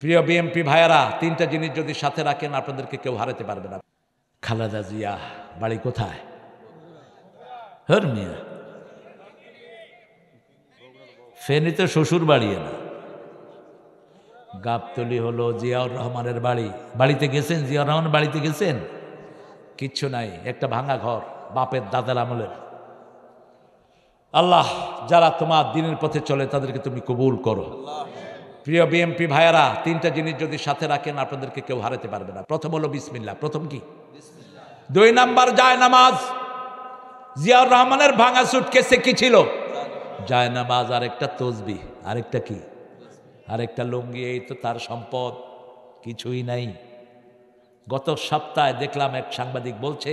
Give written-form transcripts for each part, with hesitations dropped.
প্রিয় বিএমপি ভাইয়ারা, তিনটা জিনিস যদি সাথে রাখেন আপনাদেরকে কেউ হারাতে পারবে না। খালেদা জিয়া বাড়ি কোথায়? হর মিয়া, ফেনীতে শ্বশুর বাড়ি না, গাবতলি হলো জিয়াউর রহমানের বাড়ি। বাড়িতে গেছেন? জিয়াউর রহমান বাড়িতে গেছেন? কিচ্ছু নাই, একটা ভাঙা ঘর, বাপের দাদার আমলের। আল্লাহ যারা তোমার দিনের পথে চলে তাদেরকে তুমি কবুল করো। প্রিয় বিএমপি ভাইয়ারা, তিনটা জিনিস যদি সাথে রাখেন আপনাদেরকে কেউ হারাতে পারবে না। প্রথম হলো বিসমিল্লাহ। প্রথম কি? 2 নাম্বার যায় নামাজ। জিয়াউর রহমানের ভাঙা সুটকেসে কি ছিল? যায় নামাজ, আরেকটা তসবিহ, আরেকটা কি? আরেকটা লুঙ্গি। এই তো তার সম্পদ, কিছুই নাই। গত সপ্তাহে দেখলাম এক সাংবাদিক বলছে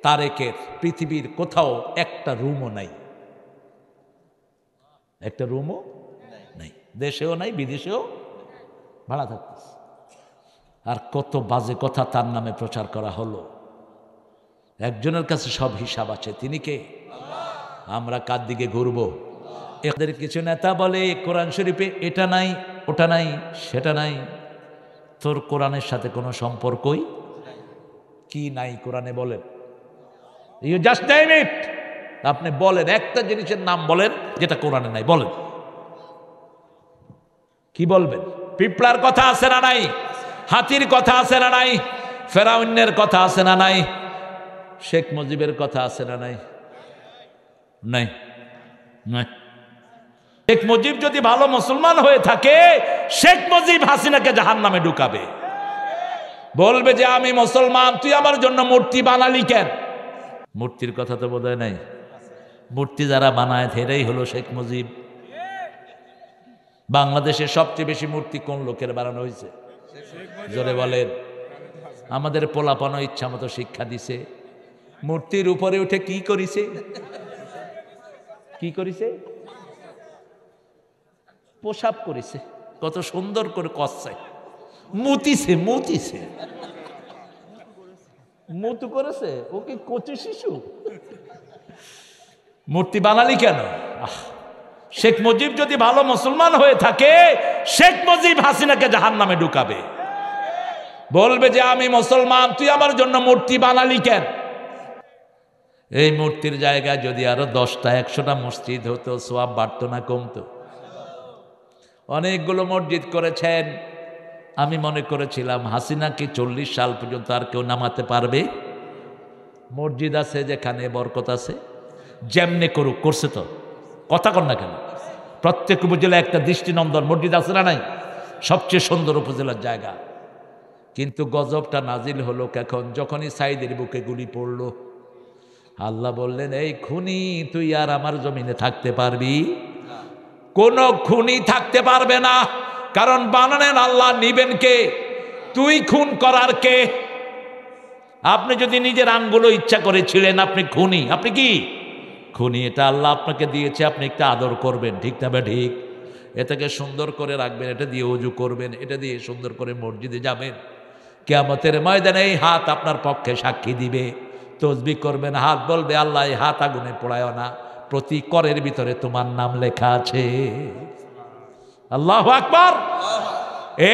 তারেকের পৃথিবীর কোথাও একটা রুমও নাই, একটা রুমও নাই, দেশেও নাই বিদেশেও ভাড়া থাকতেছে। আর কত বাজে কথা তার নামে প্রচার করা হলো। একজনের কাছে সব হিসাব আছে, তিনি কে? আমরা কার দিকে ঘুরবো? এদের কিছু নেতা বলে কোরআন শরীফে এটা নাই, ওটা নাই, সেটা নাই। তোর কোরআনের সাথে কোনো সম্পর্কই কি নাই কোরআনে? বলেন, ইউ জাস্ট নেম ইট। আপনি বলেন একটা জিনিসের নাম বলেন যেটা কোরআনে নাই, বলেন। কি বলবেন? পিঁপড়ার কথা আছে না নাই? হাতির কথা আছে না নাই? ফেরাউনের কথা আছে না নাই? শেখ মুজিবের কথা আছে না নাই? নাই, নাই। শেখ মুজিব যদি ভালো মুসলমান হয়ে থাকে, শেখ মুজিব হাসিনাকে জাহান্নামে ঢুকাবে। বলবে যে আমি মুসলমান, তুই আমার জন্য মূর্তি বানালি কেন? মূর্তির কথা তো বোধহয় নাই। মূর্তি যারা বানায় এরাই হলো শেখ মুজিব। বাংলাদেশের সবচেয়ে বেশি মূর্তি কোন লোকের বানানো হয়েছে? জোরে বলেন। আমাদের পোলাপানো ইচ্ছা মতো শিক্ষা দিছে। মূর্তির উপরে উঠে কি করিছে? কি করিছে? পোশাক করেছে। কত সুন্দর করে কষছে, মুতিছে, মুতিছে, মুতু করেছে। ওকে কচি শিশু। মূর্তি বানালি কেন? শেখ মুজিব যদি ভালো মুসলমান হয়ে থাকে, শেখ মুজিব হাসিনাকে জাহান্নামে ঢুকাবে। বলবে যে আমি মুসলমান, তুই আমার জন্য মূর্তি বানালি কেন? এই মূর্তির জায়গায় যদি আরো 10টা 100টা মসজিদ হতো, সওয়াব বাড়তো না কমতো? অনেকগুলো মসজিদ করেছেন। আমি মনে করেছিলাম হাসিনাকে 40 সাল পর্যন্ত আর কেউ নামাতে পারবে? মসজিদ আছে যেখানে বরকত আছে, যেমনে করুক, করছে তো। কথা কর না কেন? প্রত্যেক উপজেলা একটা দৃষ্টিনন্দন মসজিদ আছে না নাই? সবচেয়ে সুন্দর উপজেলার জায়গা। কিন্তু গজবটা নাজিল হলো কখন? যখনই সাইদের বুকে গুলি পড়লো। আল্লাহ বললেন, এই খুনি, তুই আর আমার জমিনে থাকতে পারবি? কোন খুনি থাকতে পারবে না। কারণ বানানেন আল্লাহ, নিবেন কে? তুই খুন করার কে? আপনি যদি নিজের আঙ্গুলও ইচ্ছা করেছিলেন, আপনি খুনি। আপনি কি খুনি? এটা আল্লাহ আপনাকে দিয়েছে, আপনি একটা আদর করবেন, ঠিক না? ঠিক। এটাকে সুন্দর করে রাখবেন, এটা দিয়ে ওযু করবেন, এটা দিয়ে সুন্দর করে মসজিদে যাবেন। কিয়ামতের ময়দানে এই হাত আপনার পক্ষে সাক্ষী দিবে। তসবিহ করবেন, হাত বলবে আল্লাহ এই হাত আগুনে পোড়ায় না, প্রতি করের ভিতরে তোমার নাম লেখা আছে। আল্লাহু আকবার।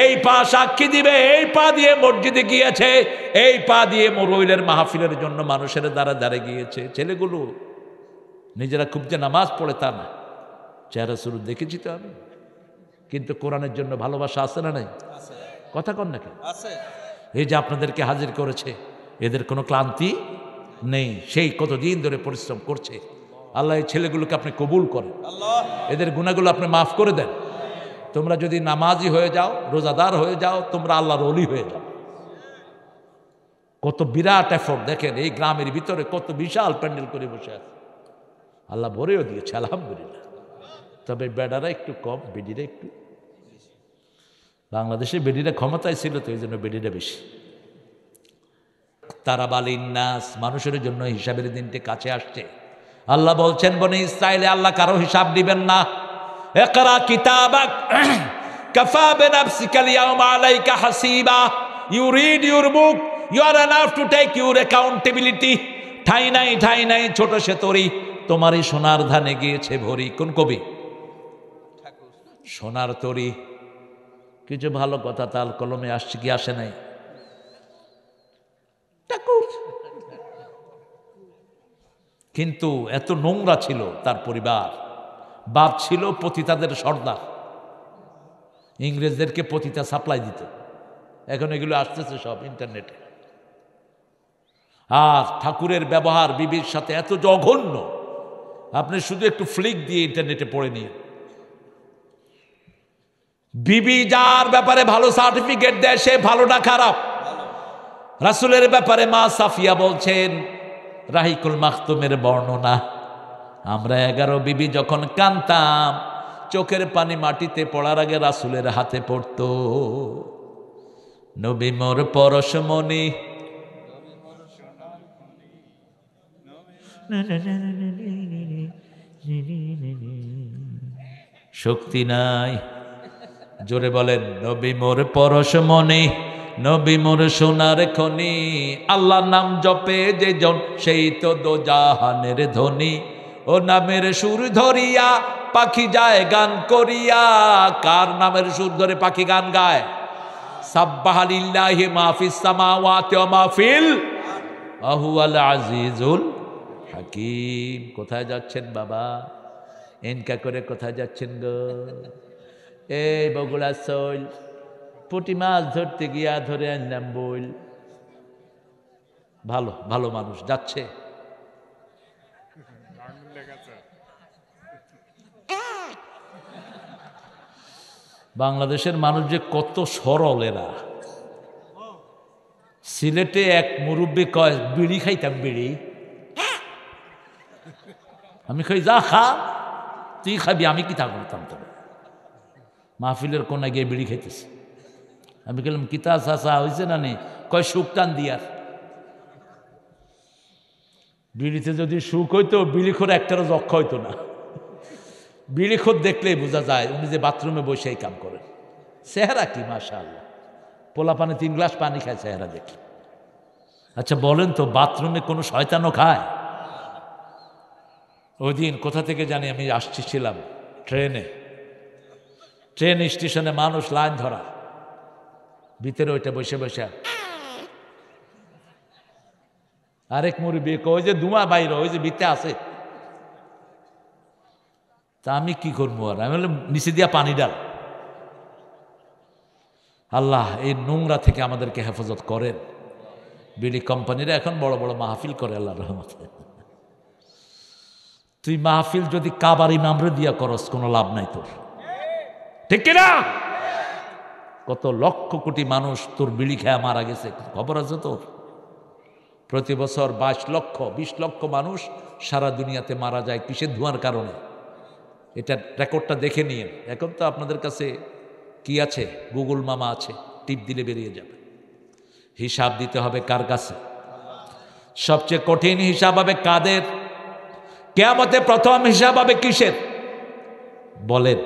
এই পা সাক্ষী দিবে, এই পা দিয়ে মসজিদে গিয়েছে, এই পা দিয়ে মরইলের মাহফিলের জন্য মানুষের দ্বারা দ্বারে গিয়েছে। ছেলেগুলো নিজেরা খুব যে নামাজ পড়ে তা না, চেহারা শুরু দেখেছি তো আমি। কিন্তু কোরআনের জন্য ভালোবাসা আছে না নাই? কথা কন না কেন? এই যে আপনাদেরকে হাজির করেছে, এদের কোনো ক্লান্তি নেই। সেই কতদিন ধরে পরিশ্রম করছে। আল্লাহ এই ছেলেগুলোকে আপনি কবুল করেন, এদের গুনাহগুলো আপনি মাফ করে দেন। তোমরা যদি নামাজি হয়ে যাও, রোজাদার হয়ে যাও, তোমরা আল্লাহর ওলি হয়ে যাও। কত বিরাট এফোর্ট দেখেন, এই গ্রামের ভিতরে কত বিশাল প্যান্ডেল করে বসে আছে। আল্লাহ ভরেও দিয়েছে আলহামদুলিল্লাহ। তবে বেডারা একটু কম, বেডিরা একটু। বাংলাদেশে বেডিরা ক্ষমতায় ছিল তো, এই জন্য বেডিরা বেশি। তারা বালিন্নাস, মানুষের জন্য হিসাবের দিনটি কাছে আসছে। আল্লাহ বলছেন বনি ইসরাইলে আল্লাহ কারো হিসাব দিবেন না। ইকরা কিতাবাক কাফা বিনাফসিকা আল-ইয়াওমা আলাইকা হাসিবা। You read your book, you are enough to take your accountability. ঠাই নাই, ঠাই নাই, ছোট সে তরি, তোমারই সোনার ধানে গিয়েছে ভরি। কোন কবি? সোনার তরি। কিছু ভালো কথা তাল কলমে আসছে কি আসে নাই? ঠাকুর। কিন্তু এত নোংরা ছিল তার পরিবার। বাপ ছিল পতিতাদের সর্দার, ইংরেজদেরকে পতিতা সাপ্লাই দিত। এখন এগুলো আসতেছে সব ইন্টারনেটে। আর ঠাকুরের ব্যবহার বিবির সাথে এত জঘন্য, আপনি শুধু একটু ফ্লিক দিয়ে ইন্টারনেটে পড়ে নিন। বিবি যার ব্যাপারে ভালো সার্টিফিকেট দেয় সে ভালো না খারাপ? রাসূলের ব্যাপারে মা সাফিয়া বলছেন, রাহিকুল মাখতুমের বর্ণনা, আমরা 11 বিবি যখন কাঁদতাম চোখের পানি মাটিতে পড়ার আগে রাসূলের হাতে পড়ত। নবী মোর পরশমণি, শক্তি নাই, জোরে বলেন, নবী মোর পরশমণি, নবী মোর সোনার খনি, আল্লাহর নাম জপে যে জন সেই তো দোজাহানের ধনী। ও নামের সুর ধরিয়া পাখি যায় গান করিয়া। কার নামের সুর ধরে পাখি গান গায়? সাব্বাহা লিল্লাহি মা ফিস সামাওয়াতি ওয়া মা ফিল আহুয়াল আজিজুল হাকিম। কোথায় যাচ্ছেন বাবা? এনকা করে কোথায় যাচ্ছেন গো? এই বগুড়া শৈল পুঁটি মাছ ধরতে গিয়া ধরে আনলাম বইল। ভালো ভালো মানুষ যাচ্ছে। বাংলাদেশের মানুষ যে কত সরল এরা। সিলেটে এক মুরব্বী কয়, বিড়ি খাইতাম বিড়ি। আমি খাই, যা খা, তুই খাবি, আমি কি তা করতাম? তবে মাহফিলের কোনায় গিয়ে বিড়ি খাইতেছে। আমি বললাম, কিতা চাচা হয়েছে না নেই? কয়, সুখ টান দিয়ার। বিড়িতে যদি সুখ হইতো বিড়িখোর একটারও যক্ষ হইতো না। বিড়িখোর দেখলেই বোঝা যায় উনি যে বাথরুমে বসেই কাম করেন। চেহারা কি মাশাআল্লাহ, পোলা পানি 3 গ্লাস পানি খায় চেহারা দেখি। আচ্ছা বলেন তো, বাথরুমে কোনো শয়তানও খায়? ওই দিন কোথা থেকে জানি আমি আসছিলাম ট্রেনে, ট্রেন স্টেশনে মানুষ লাইন ধরা, ভিতরে ওইটা বসে বসে আরেক মুরব্বি ওই যে ধোঁয়া বাইরে, ওই যে ভিতরে আছে। তা আমি কি করবো? আর আমি বললাম, নিচে দিয়া পানি ডাল। আল্লাহ এই নোংরা থেকে আমাদেরকে হেফাজত করেন। বিড়ি কোম্পানিরা এখন বড় বড় মাহফিল করে আল্লাহর রহমতে। তুই মাহফিল যদি কাবার ইমামরে দিয়া করস কোনো লাভ নাই তোর, ঠিক কিনা? কত লক্ষ কোটি মানুষ তোর বিড়ি খেয়ে মারা গেছে, খবর আছে তোর? প্রতি বছর 22 লক্ষ 20 লক্ষ মানুষ সারা দুনিয়াতে মারা যায় কিসের ধোঁয়ার কারণে? এটা রেকর্ডটা দেখে নিন। এখন তো আপনাদের কাছে কি আছে? গুগল মামা আছে, টিপ দিলে বেরিয়ে যাবে। হিসাব দিতে হবে কার কাছে? সবচেয়ে কঠিন হিসাব হবে কাদের? কিয়ামতে প্রথম হিসাব হবে কিসের? বলেন,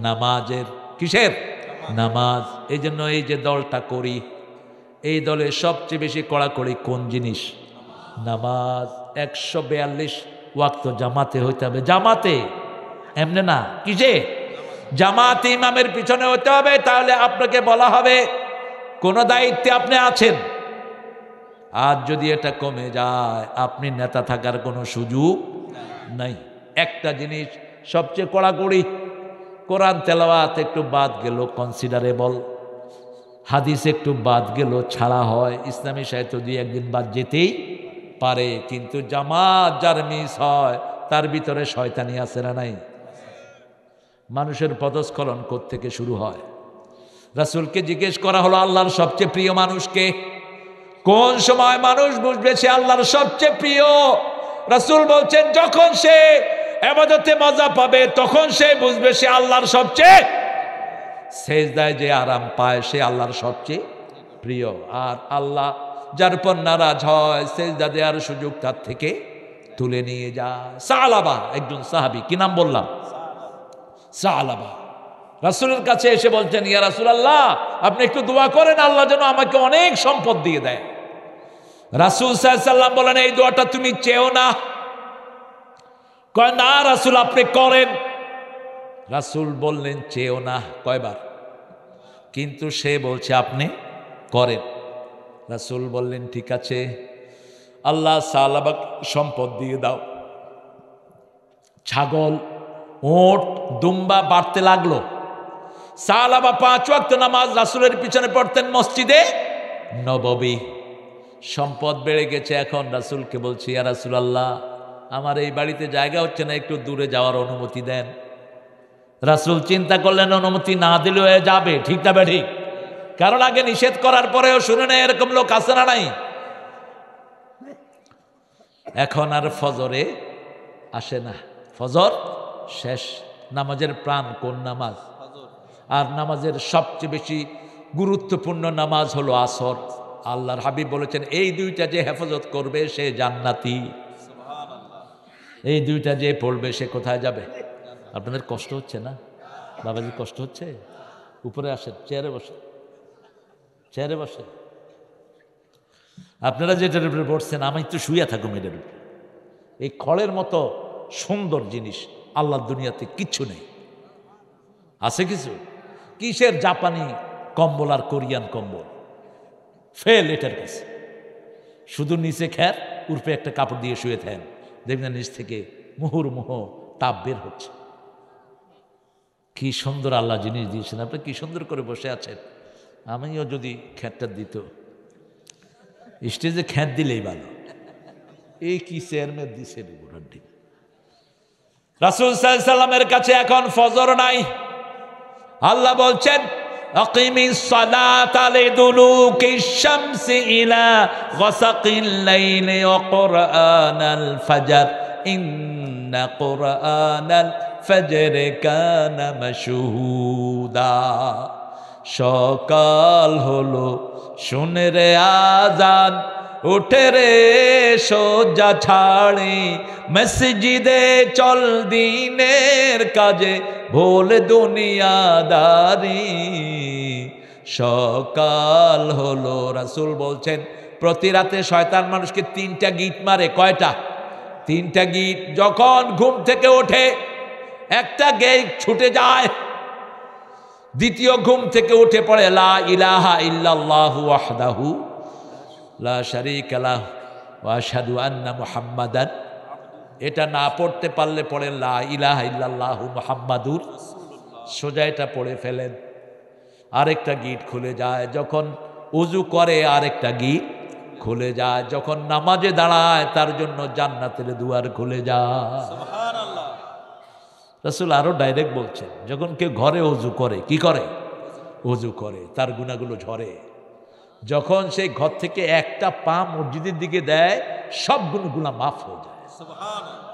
নামাজের। কিসের? নামাজ। এই জন্য এই যে দলটা করি, এই দলে সবচেয়ে বেশি কড়াকড়ি কোন জিনিস? নামাজ। 142 ওয়াক্ত জামাতে হইতে হবে। জামাতে, এমনি না। কিসে? জামাতে ইমামের পিছনে হতে হবে। তাহলে আপনাকে বলা হবে কোন দায়িত্বে আপনি আছেন। আর যদি এটা কমে যায়, আপনি নেতা থাকার কোনো সুযোগ নাই। একটা জিনিস সবচেয়ে কড়াকড়ি, কোরআন তেলাওয়াত একটু বাদ গেল কনসিডারেবল, হাদিস একটু বাদ গেল ছাড়া হয়, ইসলামী সাহিত্য দিয়ে একদিন বাদ যেতেই পারে। কিন্তু জামাত যার মিস হয় তার ভিতরে শয়তানি আছে না নাই? মানুষের পদস্খলন কোত্থেকে শুরু হয়? রাসূলকে জিজ্ঞেস করা হলো, আল্লাহর সবচেয়ে প্রিয় মানুষকে? কোন সময় মানুষ বুঝবে সে আল্লাহর সবচেয়ে প্রিয়? রাসূল বলছেন, যখন সে ইবাদতে মজা পাবে তখন সে বুঝবে সে আল্লাহর সবচেয়ে, সেজদায় যে আরাম পায় সে আল্লাহর সবচেয়ে প্রিয়। আর আল্লাহ যার উপর নারাজ হয় সেজদা দেওয়ার সুযোগ তার থেকে তুলে নিয়ে যায়। সালাবা একজন সাহাবী, কি নাম বললাম? সালাবা। রাসূলের কাছে এসে বলছেন, ইয়া রাসূলুল্লাহ, আপনি একটু দোয়া করেন আল্লাহ যেন আমাকে অনেক সম্পদ দিয়ে দেয়। রাসূল সাল্লাল্লাহু আলাইহি ওয়াসাল্লাম বলেন, এই দোয়াটা তুমি চেও না? কয়, না রাসূল আপনি করেন। রাসূল বললেন, চেও না? কয়বার? কিন্তু সে বলছে আপনি করেন। রাসূল বললেন ঠিক আছে, আল্লাহ সালাবাক সম্পদ দিয়ে দাও। ছাগল, ওট, দুম্বা বাড়তে লাগলো। সালাবা 5 ওয়াক্ত নামাজ রাসূলের পিছনে পড়তেন মসজিদে নববী। সম্পদ বেড়ে গেছে। এখন রাসূলকে বলছি, ইয়া রাসূলুল্লাহ, আমার এই বাড়িতে জায়গা হচ্ছে না, একটু দূরে যাওয়ার অনুমতি দেন। রাসূল চিন্তা করলেন অনুমতি না দিলে হয়ে যাবে, ঠিক না ঠিক? কারণ আগে নিষেধ করার পরেও শুনে নেয় এরকম লোক আছে না নাই? এখন আর ফজরে আসে না, ফজর শেষ। নামাজের প্রাণ কোন নামাজ? আর নামাজের সবচেয়ে বেশি গুরুত্বপূর্ণ নামাজ হলো আসর। আল্লাহর হাবিব বলেছেন এই দুইটা যে হেফাজত করবে সে জান্নাতি। এই দুইটা যে পড়বে সে কোথায় যাবে? আপনাদের কষ্ট হচ্ছে না বাবাজি? কষ্ট হচ্ছে? উপরে আসেন, চেয়ারে বসে, চেয়ারে বসে। আপনারা যেটার উপরে পড়ছেন আমি তো শুয়ে থাকুম এটার উপরে। এই খড়ের মতো সুন্দর জিনিস আল্লাহর দুনিয়াতে কিচ্ছু নেই। আছে কিছু? কিসের জাপানি কম্বল আর কোরিয়ান কম্বল? ফেল এটার কাছে। শুধু নিচে খ্যার, উর্ফে একটা কাপড় দিয়ে শুয়ে থাকেন, দেখবেন নিচ থেকে মুহুর্মুহ তাপ বের হচ্ছে। কি সুন্দর আল্লাহ জিনিস দিয়েছেন, আপনি কি সুন্দর করে বসে আছেন। আমিও যদি খ্যারটা দিত, স্টেজে খ্যার দিলেই ভালো। এই কি চেয়ারম্যান দিছে বুড়াটি। রাসূল সাল্লাল্লাহু আলাইহি সাল্লামের কাছে এখন ফজর নাই। আল্লাহ বলছেন আকিমিস সালাতা লিদুলুকিশ শামসি ইলা গাসাকিল লাইলি ওয়া কুরআনাল ফাজর ইন্না কুরআনাল ফজর কানা মাশহুদা। সকাল হলো, শুনে রে আজান, উঠে রে সোজা ছাড়ি, মসজিদে চল দিনের কাজে, ভোল দুনিয়াদারি। সকাল হলো। রাসূল বলছেন প্রতি রাতে শয়তান মানুষকে 3টা গিট মারে। কয়টা? 3টা গিট। যখন ঘুম থেকে ওঠে একটা গিট ছুটে যায়, দ্বিতীয় ঘুম থেকে উঠে পড়ে লা ইলাহা ইল্লাল্লাহু ওয়াহদাহু লা শারীকা লাহু ওয়া আশহাদু আন্না মুহাম্মাদান। এটা না পড়তে পারলে পড়ে লা ইলাহা ইল্লাল্লাহু মুহাম্মাদুর সোজা এটা পড়ে ফেলেন। আরেকটা গিট খুলে যায়। যখন উজু করে আরেকটা গিট খুলে যায়। যখন নামাজে দাঁড়ায় তার জন্য জান্নাতের দুয়ার খুলে যায়। সুবহানাল্লাহ। রাসূল আরো ডাইরেক্ট বলছেন যখন কেউ ঘরে উজু করে, কি করে? উজু করে, তার গুনাহগুলো ঝরে। যখন সেই ঘর থেকে একটা পা মসজিদের দিকে দেয় সব গুনাহ মাফ হয়ে যায়। সুবহানাল্লাহ।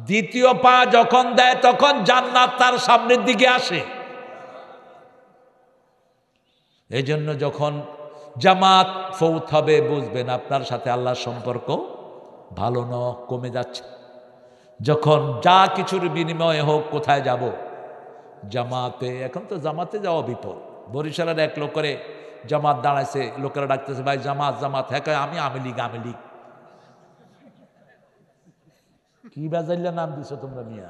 দ্বিতীয় পা যখন দেয় তখন জান্নাত তার সামনের দিকে আসে। এই জন্য যখন জামাত ফৌত হবে বুঝবেন আপনার সাথে আল্লাহর সম্পর্ক ভালো ন, কমে যাচ্ছে। যখন যা কিছুর বিনিময়ে হোক কোথায় যাব? জামাতে। এখন তো জামাতে যাওয়া বিপদ। বরিশালের এক লোক করে জামাত দাঁড়াইছে, লোকেরা ডাকতেছে ভাই জামাত জামাত। হ্যাঁ আমি আওয়ামী লীগ আওয়ামী লীগ। কি বাজাইলা নাম দিছো তোমরা মিয়া?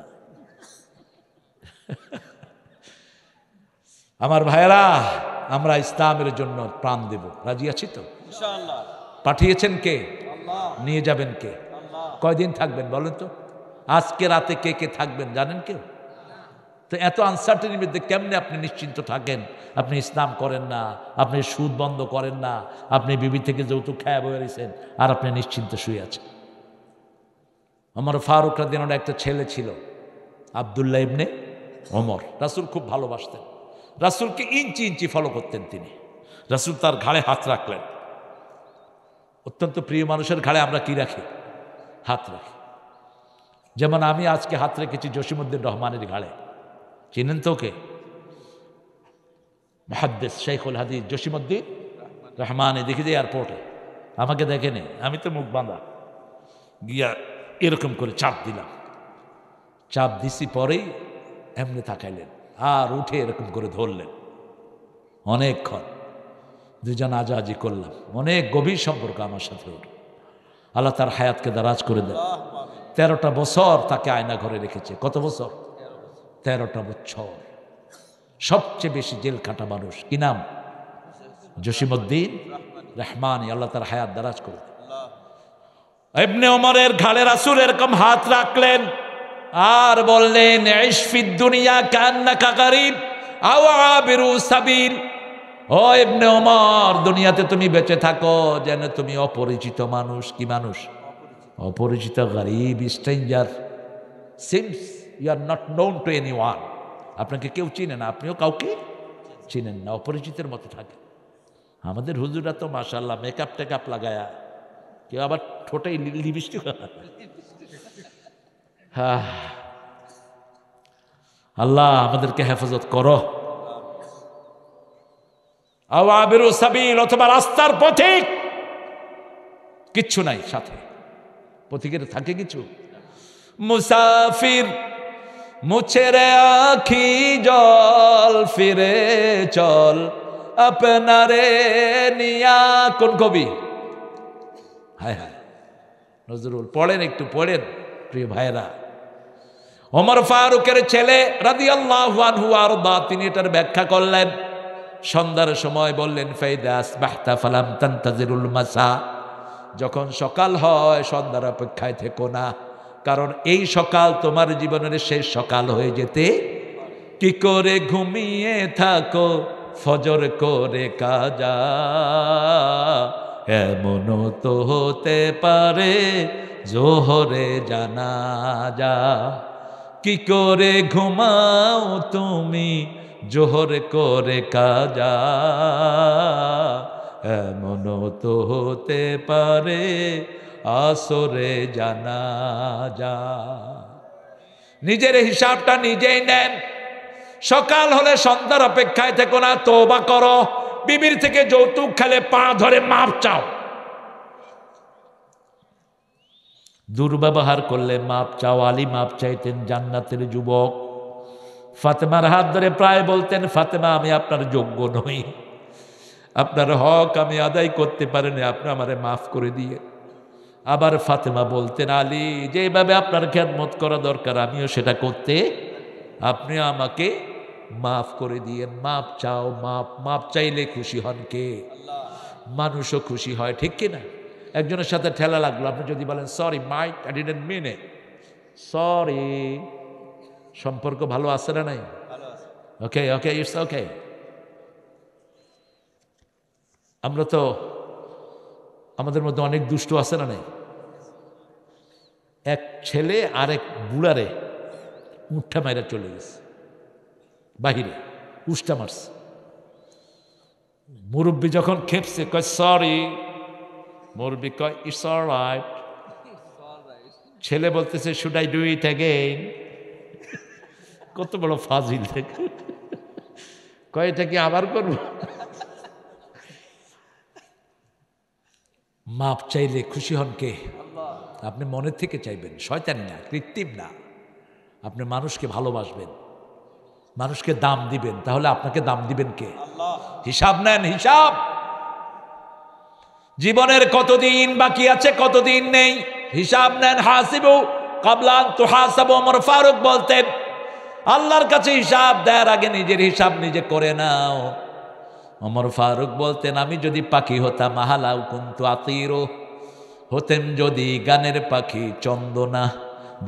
আমার ভাইয়েরা, আমরা ইসলামের জন্য প্রাণ দেব, রাজি আছি তো ইনশাআল্লাহ? পাঠিয়েছেন কে? আল্লাহ। নিয়ে যাবেন কে? আল্লাহ। কয়দিন থাকবেন বলেন তো? আজকে রাতে কে কে থাকবেন জানেন কেউ? তো এত আনসার্টেনির মধ্যে কেমনে আপনি নিশ্চিন্ত থাকেন? আপনি ইসলাম করেন না, আপনি সুদ বন্ধ করেন না, আপনি বিবি থেকে যৌতুক খায়া বয়ে রয়েছেন, আর আপনি নিশ্চিন্ত শুয়ে আছেন। আমার ফারুক রাদিয়াল্লাহু একটা ছেলে ছিল আব্দুল্লাহ ইবনে ওমর। রাসূল খুব ভালোবাসতেন, রাসূলকে ইঞ্চি ইঞ্চি ফলো করতেন তিনি। রাসূল তার ঘাড়ে হাত রাখলেন। অত্যন্ত প্রিয় মানুষের ঘাড়ে আমরা কি রাখি? হাত রাখি। যেমন আমি আজকে হাত রেখেছি জসিমউদ্দিন রহমানের ঘাড়ে। চিনেন তো ওকে? মুহাদ্দিস শাইখুল হাদিস জসিমউদ্দিন রহমান। দেখি যে এয়ারপোর্টে আমাকে দেখেনি, আমি তো মুখ বাঁধা, গিয়া এরকম করে চাপ দিলাম। চাপ দিছি পরেই এমনি তাকাইলেন আর উঠে এরকম করে ধরলেন। অনেকক্ষণ দুজন আজাজি করলাম, অনেক গভীর সম্পর্ক আমার সাথে ওঠে। আল্লাহ তার হায়াতকে দারাজ করে দেন। 13টা বছর তাকে আয়না ঘরে রেখেছে। কত বছর? 13টা বছর। সবচেয়ে বেশি জেল খাটা মানুষ, কি নাম? জসিমউদ্দিন রহমানী, আল্লাহ তার হায়াত দারাজ করুন। ইবনে ওমরের ঘাড়ে রাসূল এরকম হাত রাখলেন আর বললেন, ইশ ফিদ দুনিয়া কান্নাকা গরীব আও আবিরু সাবিল। ও ইবনে ওমর, দুনিয়াতে তুমি বেঁচে থাকো যেন তুমি অপরিচিত মানুষ। কি মানুষ? অপরিচিত, গরীব, stranger. Since you are not known to anyone, আপনাকে কেউ চিনে না, আপনিও কাউকে চিনেন না, অপরিচিতের মতো থাকে। আমাদের হুজুরা তো মাশাআল্লাহ মেকআপ টেকআপ লাগায়া, কেউ আবার ঠোঁটে লিপস্টিক। আল্লাহ আমাদেরকে হেফাজত করো। আওয়াবিরু সাবিল, অথবা রাস্তার পথিক, কিচ্ছু নাই সাথে, পথিকের থাকে কিছু? মুসাফির মুছে রে আখি জল, ফিরে চল আপনারে নিয়া। কোন কবি? হায় হায়, নজরুল। পড়েন, একটু পড়েন প্রিয় ভাইরা। ওমর ফারুকের ছেলে রাদিয়াল্লাহু আনহু আরদা, তিনি এটার ব্যাখ্যা করলেন। সন্ধ্যার সময় বললেন, ফাইদা আসবাহতা ফালাম তানতাজিরুল মাসা, যখন সকাল হয় সন্ধ্যার অপেক্ষায় থেকো না, কারণ এই সকাল তোমার জীবনের শেষ সকাল হয়ে যেতে। কি করে ঘুমিয়ে থাকো ফজর করে কাজা, এমনও তো হতে পারে জোহরে জানাজা। কি করে ঘুমাও তুমি জোহর করে কাজা, এমনও তো হতে পারে আসরে জানাজা। নিজের হিসাবটা নিজেই নেন। সকাল হলে সন্ধ্যার অপেক্ষায় থেকো না, তওবা করো। বিবির থেকে যৌতুক খেলে পা ধরে মাপ চাও, দুর্ব্যবহার করলে মাপ চাও। আলী মাপ চাইতেন, জান্নাতের যুবক। ফাতেমার হাত ধরে প্রায় বলতেন, ফাতেমা আমি আপনার যোগ্য নই, আপনার হক আমি আদায় করতে পারিনি, আপনি আমারে মাফ করে দিয়ে। আবার ফাতেমা বলতেন, আলী যেভাবে আপনার খেদমত করা দরকার আমিও সেটা করতে, আপনি আমাকে মাফ করে দিয়ে। মাপ চাও, মাপ চাইলে খুশি হন কে? মানুষও খুশি হয়, ঠিক কিনা? একজনের সাথে ঠেলা লাগলো, আপনি যদি বলেন sorry Mike, I didn't mean it, sorry, সম্পর্ক ভালো আছে না নাই? Okay okay, it's okay. আমরা তো, আমাদের মধ্যে অনেক দুষ্ট আছে না নাই? এক ছেলে আর এক বুড়ারে উঠা মাইরা চলে গেছে বাহিরে, উষ্টা মারছে। মুরব্বী যখন খেপছে, কয় সরি, মুরব্বী কয় ইটস অলরাইট। ছেলে বলতেছে should I do it again? কত বড় ফাজিল, কয় এটা কি আবার করবো? মাপ চাইলে খুশি হন কে? আপনি মনের থেকে চাইবেন, শয়তানি না, কৃত্রিম না। আপনি মানুষকে ভালোবাসবেন, মানুষকে দাম দিবেন, তাহলে আপনাকে দাম দিবেন কে? হিসাব নেন, হিসাব। জীবনের কতদিন বাকি আছে, কতদিন নেই, হিসাব নেন। হাসিবু কাবলা আন তুহাসাবু, ওমর ফারুক বলতেন, আল্লাহর কাছে হিসাব দেওয়ার আগে নিজের হিসাব নিজে করে নাও। ওমর ফারুক বলতেন, আমি যদি পাখি হতাম, আহালাউ কুনতু আতিরু, হতেম যদি গানের পাখি চন্দনা,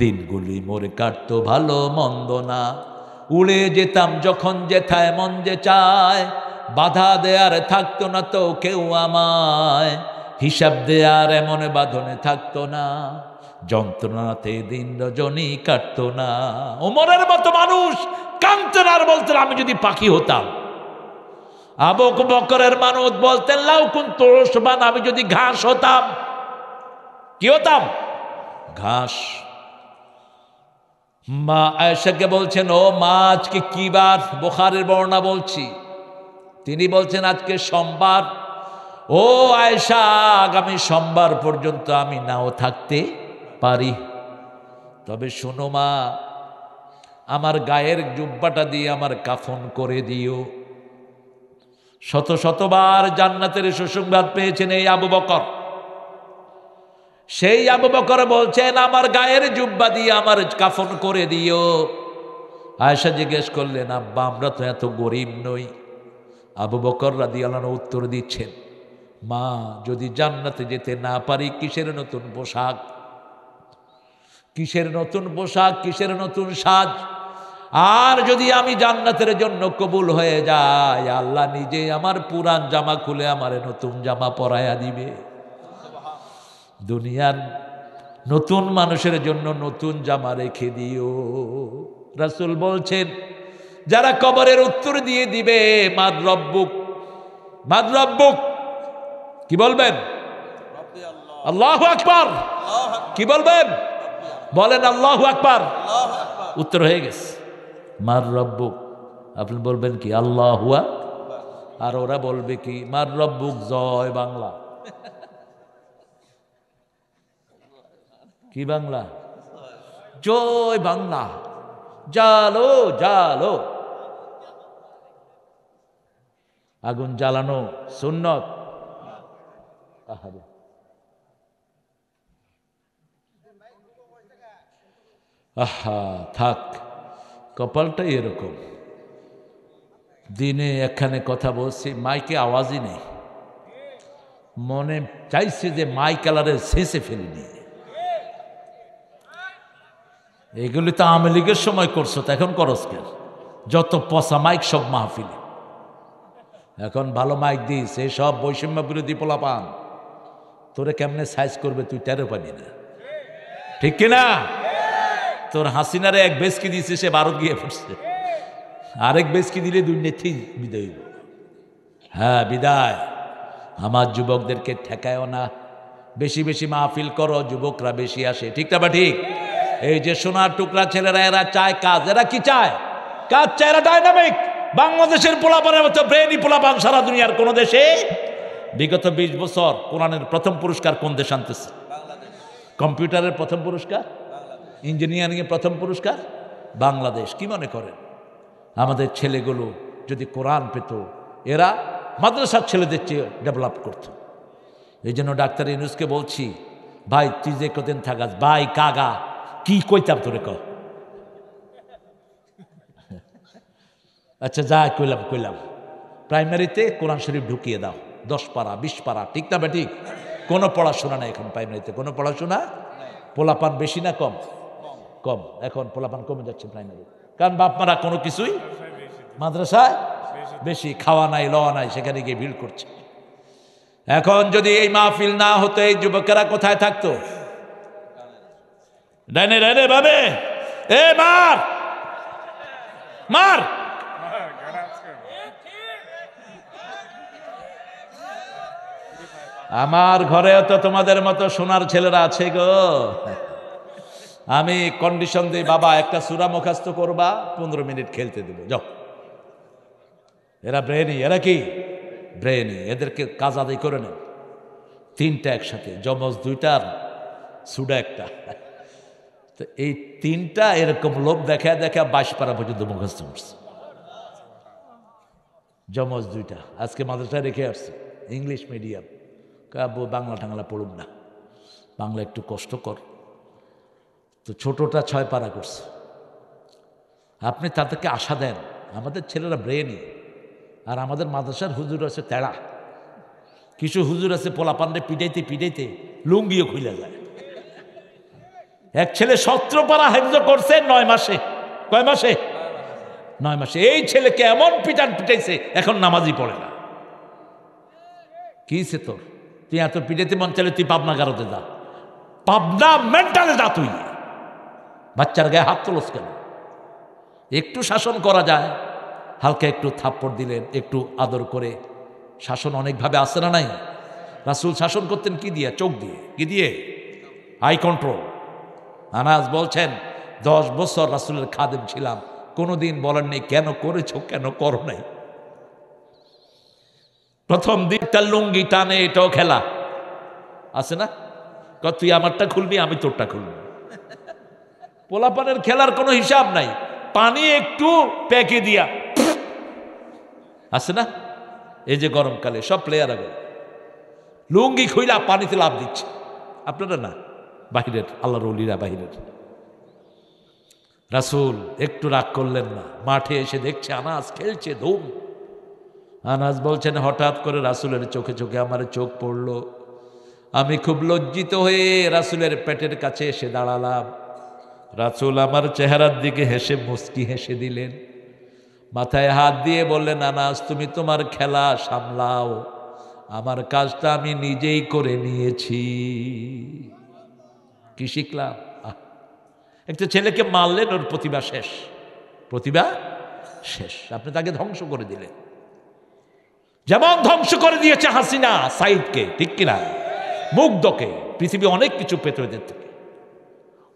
দিনগুলি মোরে কাটতো ভালো মন্দ না, উড়ে যেতাম যখন যেথায় মন যে চায়, বাধা দেয়ার থাকতো না তো কেউ আমায়, হিসাব দেয়ার এমন বাঁধনে থাকতো না, যন্ত্রণাতে দিন রজনী কাটতো না। ওমরের মতো মানুষ কাঁদতেন আর বলতেন, আমি যদি পাখি হতাম। আবু বকরের মানুষ বলতেন, লাউ কুনতু উশবান, আমি যদি ঘাস হতাম। কি হতাম? ঘাস। মা আয়েশাকে বলছেন, ও মা আজকে কি বার? বুখারীর বর্ণনা বলছি, তিনি বলছেন আজকে সোমবার। ও আয়েশা, আগামী সোমবার পর্যন্ত আমি নাও থাকতে পারি, তবে শোনো মা, আমার গায়ের জুব্বাটা দিয়ে আমার কাফন করে দিও। শত শতবার জান্নাতের সুসংবাদ পেয়েছেন এই আবু বকর। সেই আবু বকর বলছেন, আমার গায়ের জুব্বা দিয়ে আমার কাফন করে দিও। আয়েশা জিজ্ঞেস করলেন, আব্বা আমরা তো এত গরিব নই। আবু বকর রাদিয়াল্লাহু আনহু উত্তর দিচ্ছেন, মা যদি জান্নাতে যেতে না পারি কিসের নতুন পোশাক, কিসের নতুন পোশাক, কিসের নতুন সাজ? আর যদি আমি জান্নাতের জন্য কবুল হয়ে যাই, আল্লাহ নিজে আমার পুরান জামা খুলে আমার নতুন জামা পরাইয়া দিবে। দুনিয়ার নতুন মানুষের জন্য নতুন জামা রেখে দিও। রাসূল বলছেন, যারা কবরের উত্তর দিয়ে দিবে মাদ রব্বুক, মাদ রব্বুক, কি বলবেন? আল্লাহু আকবার। কি বলবেন? বলেন আল্লাহু আকবার। উত্তর হয়ে গেছে, মার রব্বুক। আপনি বলবেন কি? আল্লাহু আকবার। আর ওরা বলবে কি? মার রব্বুক জয় বাংলা। কি বাংলা? জয় বাংলা। জালো জালো। আগুন জ্বালানো সুন্নত। আহারে, আহা থাক, কপালটাই এরকম। দিনে একখানে কথা বলছি, মাইকে আওয়াজই নেই, মনে চাইছে যে মাইক কালারে শেষে ফেলিনি। এগুলি তো আওয়ামী লীগের সময় করছো, তো এখন করস কেন? যত পচা মাইক সব মাহফিলে। এখন ভালো মাইক দিস, এই সব বৈষম্য বিরোধী পোলাপান তোরে কেমনে সাইজ করবে তুই টেরও পাবি না, ঠিক কিনা? তোর হাসিনারে এক বেসকি দিয়েছে, সে ভারত গিয়ে পড়ছে। আরেক বেসকি দিলে দুর্নীতি বিদায়। হ্যাঁ বিদায়। আমার যুবকদেরকে ঠেকায়ও না, বেশি বেশি মাহফিল করো, যুবকরা বেশি আসে, ঠিক না বা ঠিক? এই যে সোনার টুকরা ছেলেরা, এরা চায় কাজ। এরা কি চায়? কাজ চায়। এরা ডাইনামিক। বাংলাদেশের পোলাপানের মতো ব্রেনি পোলাপান সারা দুনিয়ার কোন দেশে বিগত 20 বছর কোরআনের প্রথম পুরস্কার কোন দেশ আনতেছে? কম্পিউটারের প্রথম পুরস্কার, ইঞ্জিনিয়ারিং এর প্রথম পুরস্কার বাংলাদেশ। কি মনে করেন আমাদের ছেলেগুলো যদি কোরআন পেত, এরা মাদ্রাসার ছেলেদের চেয়ে ডেভেলপ করত? এই জন্য ডাক্তার ইউনূসকে বলছি, ভাই তুই যে কদিন থাকাস, ভাই কাগা কি কইতাম তোরে ক। আচ্ছা যা কইলাম, প্রাইমারিতে কোরআন শরীফ ঢুকিয়ে দাও, 10 পারা 20 পারা, ঠিক না ঠিক? কোনো পড়াশোনা নাই এখন প্রাইমারিতে, কোনো পড়াশোনা। পোলাপান বেশি না কম? কম। এখন পোলাপান কমে যাচ্ছে প্রাইমারি, কারণ বাপ মারা কোনো কিছুই, মাদ্রাসায় বেশি, খাওয়া নাই লওয়া নাই, সেখানে গিয়ে ভিড় করছে। এখন যদি এই মাহফিল না হতো, এই যুবকেরা কোথায় থাকতো? ডাইনে ডাইনে ভাবে, এ মার মার। আমার ঘরেও তো তোমাদের মতো সোনার ছেলেরা আছে গো। আমি কন্ডিশন দিই, বাবা একটা সূরা মুখস্থ করবা, 15 মিনিট খেলতে দেবো, যাও। এরা ব্রেনি, এরা কি ব্রেনি, এদেরকে কাজ আদায় করে নেন। 3টা একসাথে, যমজ 2টার সুডা 1টা। তো এই 3টা এরকম লোভ দেখা দেখা 22 পারা পর্যন্ত মুখস্থ করছে। যমজ 2টা আজকে মাদ্রাসায় রেখে আসছে, ইংলিশ মিডিয়াম। কাব্য বাংলা টাংলা পড়ুন না, বাংলা একটু কষ্টকর। তো ছোটটা 6 পারা করছে। আপনি তাদেরকে আশা দেন, আমাদের ছেলেরা ব্রেনি। আর আমাদের মাদ্রাসার হুজুর আছে তেড়া, কিছু হুজুর আছে পোলাপান্ডে পিটাইতে পিটাইতে লুঙ্গিও খুলে যায়। এক ছেলে 17 পারা হেফজ করছে 9 মাসে। কয় মাসে? 9 মাসে। এই ছেলেকে এমন পিটান পিটাইছে, এখন নামাজই পড়ে না। কিছে তোর? তুই এত পিটাইতে মন চাইলে তুই পাবনা গারোতে যা, পাবনা মেন্টালে যা। তুই বাচ্চার গায়ে হাত তোলস কেন? একটু শাসন করা যায়, হালকা একটু থাপ্পড় দিলেন, একটু আদর করে। শাসন অনেকভাবে আসে না নাই? রাসূল শাসন করতেন কি দিয়ে? চোখ দিয়ে। কি দিয়ে? I control. আনাস বলছেন 10 বছর রাসূলের খাদেম ছিলাম, কোনোদিন বলেন নেই কেন করেছো, কেন করো নাই। প্রথম দিকটা লুঙ্গি টানে, এটাও খেলা আছে না? তুই আমারটা খুলবি, আমি তোরটা খুলবি। পোলাপানের খেলার কোনো হিসাব নাই। পানি একটু প্যাকে দিয়া আছে না? এই যে গরমকালে সব প্লেয়ার আগে লুঙ্গি খুইলা পানিতে লাভ দিচ্ছে। আপনারা না, বাহিরের আল্লাহর ওলিরা বাহিরের। রাসূল একটু রাগ করলেন না, মাঠে এসে দেখছে আনাস খেলছে ধুম। আনাস বলছেন হঠাৎ করে রাসূলের চোখে চোখে আমার চোখ পড়ল, আমি খুব লজ্জিত হয়ে রাসূলের পেটের কাছে এসে দাঁড়ালাম। রাসূল আমার চেহারার দিকে হেসে মুস্কি হেসে দিলেন, মাথায় হাত দিয়ে বললেন, আনাস তুমি তোমার খেলা সামলাও, আমার কাজটা আমি নিজেই করে নিয়েছি। কি শিখলাম? একটা ছেলেকে মারলেন, ওর প্রতিভা শেষ, প্রতিভা শেষ, আপনি তাকে ধ্বংস করে দিলেন। যেমন ধ্বংস করে দিয়েছে হাসিনা সাইদকে, ঠিক কিনা, মুগ্ধকে, পৃথিবী অনেক কিছু পেত এদের থেকে।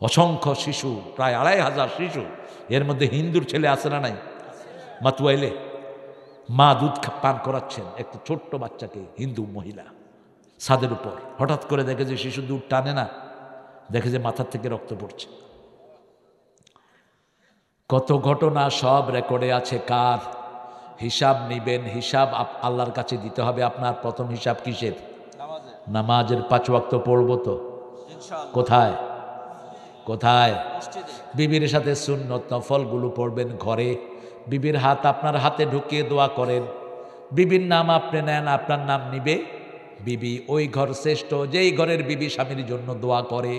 অসংখ্য শিশু, প্রায় ২৫০০ শিশু, এর মধ্যে হিন্দুর ছেলে আছে না নাই? মাতুয়াইলে মা দুধ পান করাচ্ছেন একটা ছোট্ট বাচ্চাকে, হিন্দু মহিলা, ছাদের উপর। হঠাৎ করে দেখে যে শিশু দুধ টানে না, দেখে যে মাথার থেকে রক্ত পড়ছে। কত ঘটনা সব রেকর্ডে আছে। কার হিসাব নিবেন? হিসাব আল্লাহর কাছে দিতে হবে। আপনার প্রথম হিসাব কিসের? নামাজের ৫ ওয়াক্ত পড়ব তো? কোথায় কোথায়? বিবির সাথে সুন্নত নফলগুলো পড়বেন ঘরে। বিবির হাত আপনার হাতে ঢুকিয়ে দোয়া করেন। বিবির নাম আপনি নেন, আপনার নাম নিবে বিবি। ওই ঘর শ্রেষ্ঠ যেই ঘরের বিবি স্বামীর জন্য দোয়া করে,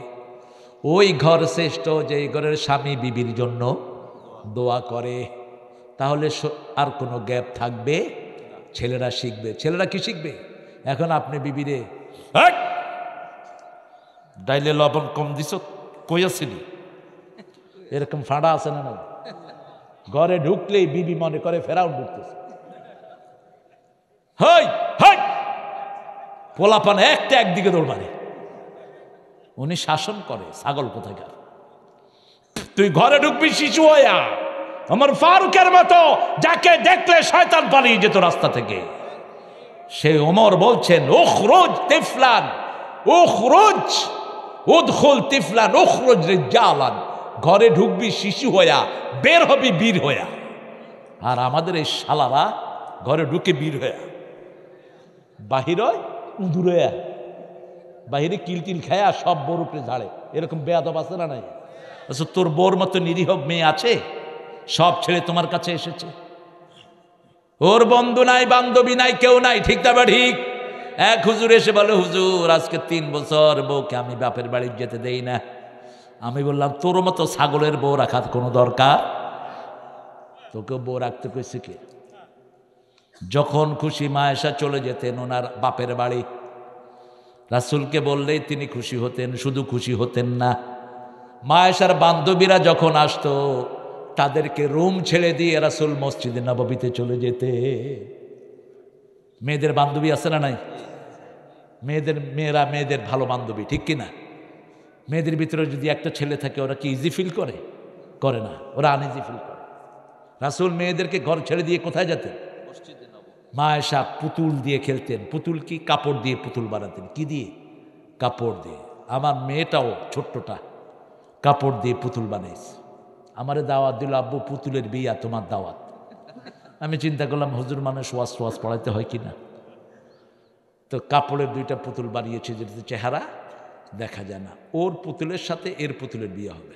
ওই ঘর শ্রেষ্ঠ যেই ঘরের স্বামী বিবির জন্য দোয়া করে। তাহলে আর কোনো গ্যাপ থাকবে? ছেলেরা শিখবে। ছেলেরা কি শিখবে? এখন আপনি বিবিরে ডাইলে লবণ কম দিছ কইয়াছিলি, এরকম ফাঁড়া আছে না? ঘরে ঢুকলেই বিবি মনে করে ফেরাউন ঢুকতেছে। হই হই পোলাপান একটা একদিকে দৌড় মারে, উনি শাসন করে। ছাগল কোথাকার! তুই ঘরে ঢুকবি শিশু হইয়া, আমার ফারুকের মতো, যাকে দেখলে শয়তান পালিয়ে যেত রাস্তা থেকে। সে ওমর বলছেন, উখরুজ তিফলান উখরুজ উদখুল তিফলান উখরুজ রিজালান। ঘরে ঢুকবি শিশু হইয়া, বের হবি বীর হইয়া। আর আমাদের এই শালারা ঘরে ঢুকে বীর হইয়া, বাহির হয় উঁদুর হইয়া, বাহিরে কিলকিল খায়া সব বোর উপরে ঝাড়ে। এরকম বেয়াদব আছে না নাই? আচ্ছা, তোর বোর মতো নিরীহ মেয়ে আছে? সব ছেড়ে তোমার কাছে এসেছে, ওর বন্ধু নাই, বান্ধবী নাই, কেউ নাই, ঠিক না? ঠিক। এক হুজুর এসে বলে, হুজুর আজকে ৩ বছর বউকে আমি বাপের বাড়ি যেতে দেই না। আমি বললাম, তোর মতো ছাগলের বউ রাখার কোনো দরকার? তোকে বউ রাখতে কইছে কে? যখন খুশি মা আয়েশা চলে যেতেন ওনার বাপের বাড়ি, রাসূলকে বললেই তিনি খুশি হতেন। শুধু খুশি হতেন না, মা আয়েশার বান্ধবীরা যখন আসতো তাদেরকে রুম ছেড়ে দিয়ে রাসূল মসজিদে নববীতে চলে যেতে। মেয়েদের বান্ধবী আছে না নাই? মেয়েরা মেয়েদের ভালো বান্ধবী, ঠিক কিনা? মেয়েদের ভিতরে যদি একটা ছেলে থাকে, ওরা কি ইজি ফিল করে? করে না, ওরা আনইজি ফিল করে। রাসূল মেয়েদেরকে ঘর ছেড়ে দিয়ে কোথায় যেতেন? মা আয়েশা পুতুল দিয়ে খেলতেন। পুতুল কি? কাপড় দিয়ে পুতুল বানাতেন। কি দিয়ে? কাপড় দিয়ে। আমার মেয়েটাও ছোট্টটা কাপড় দিয়ে পুতুল বানাইছে। আমারে দাওয়াত দিল, আব্বু পুতুলের বিয়া, তোমার দাওয়াত। আমি চিন্তা করলাম, হুজুর মানুষ ওয়াজ পড়াইতে হয় কিনা। তো কাপড়ের 2টা পুতুল বানিয়েছে, যেটাতে চেহারা দেখা যায় না। ওর পুতুলের সাথে এর পুতুলের বিয়ে হবে।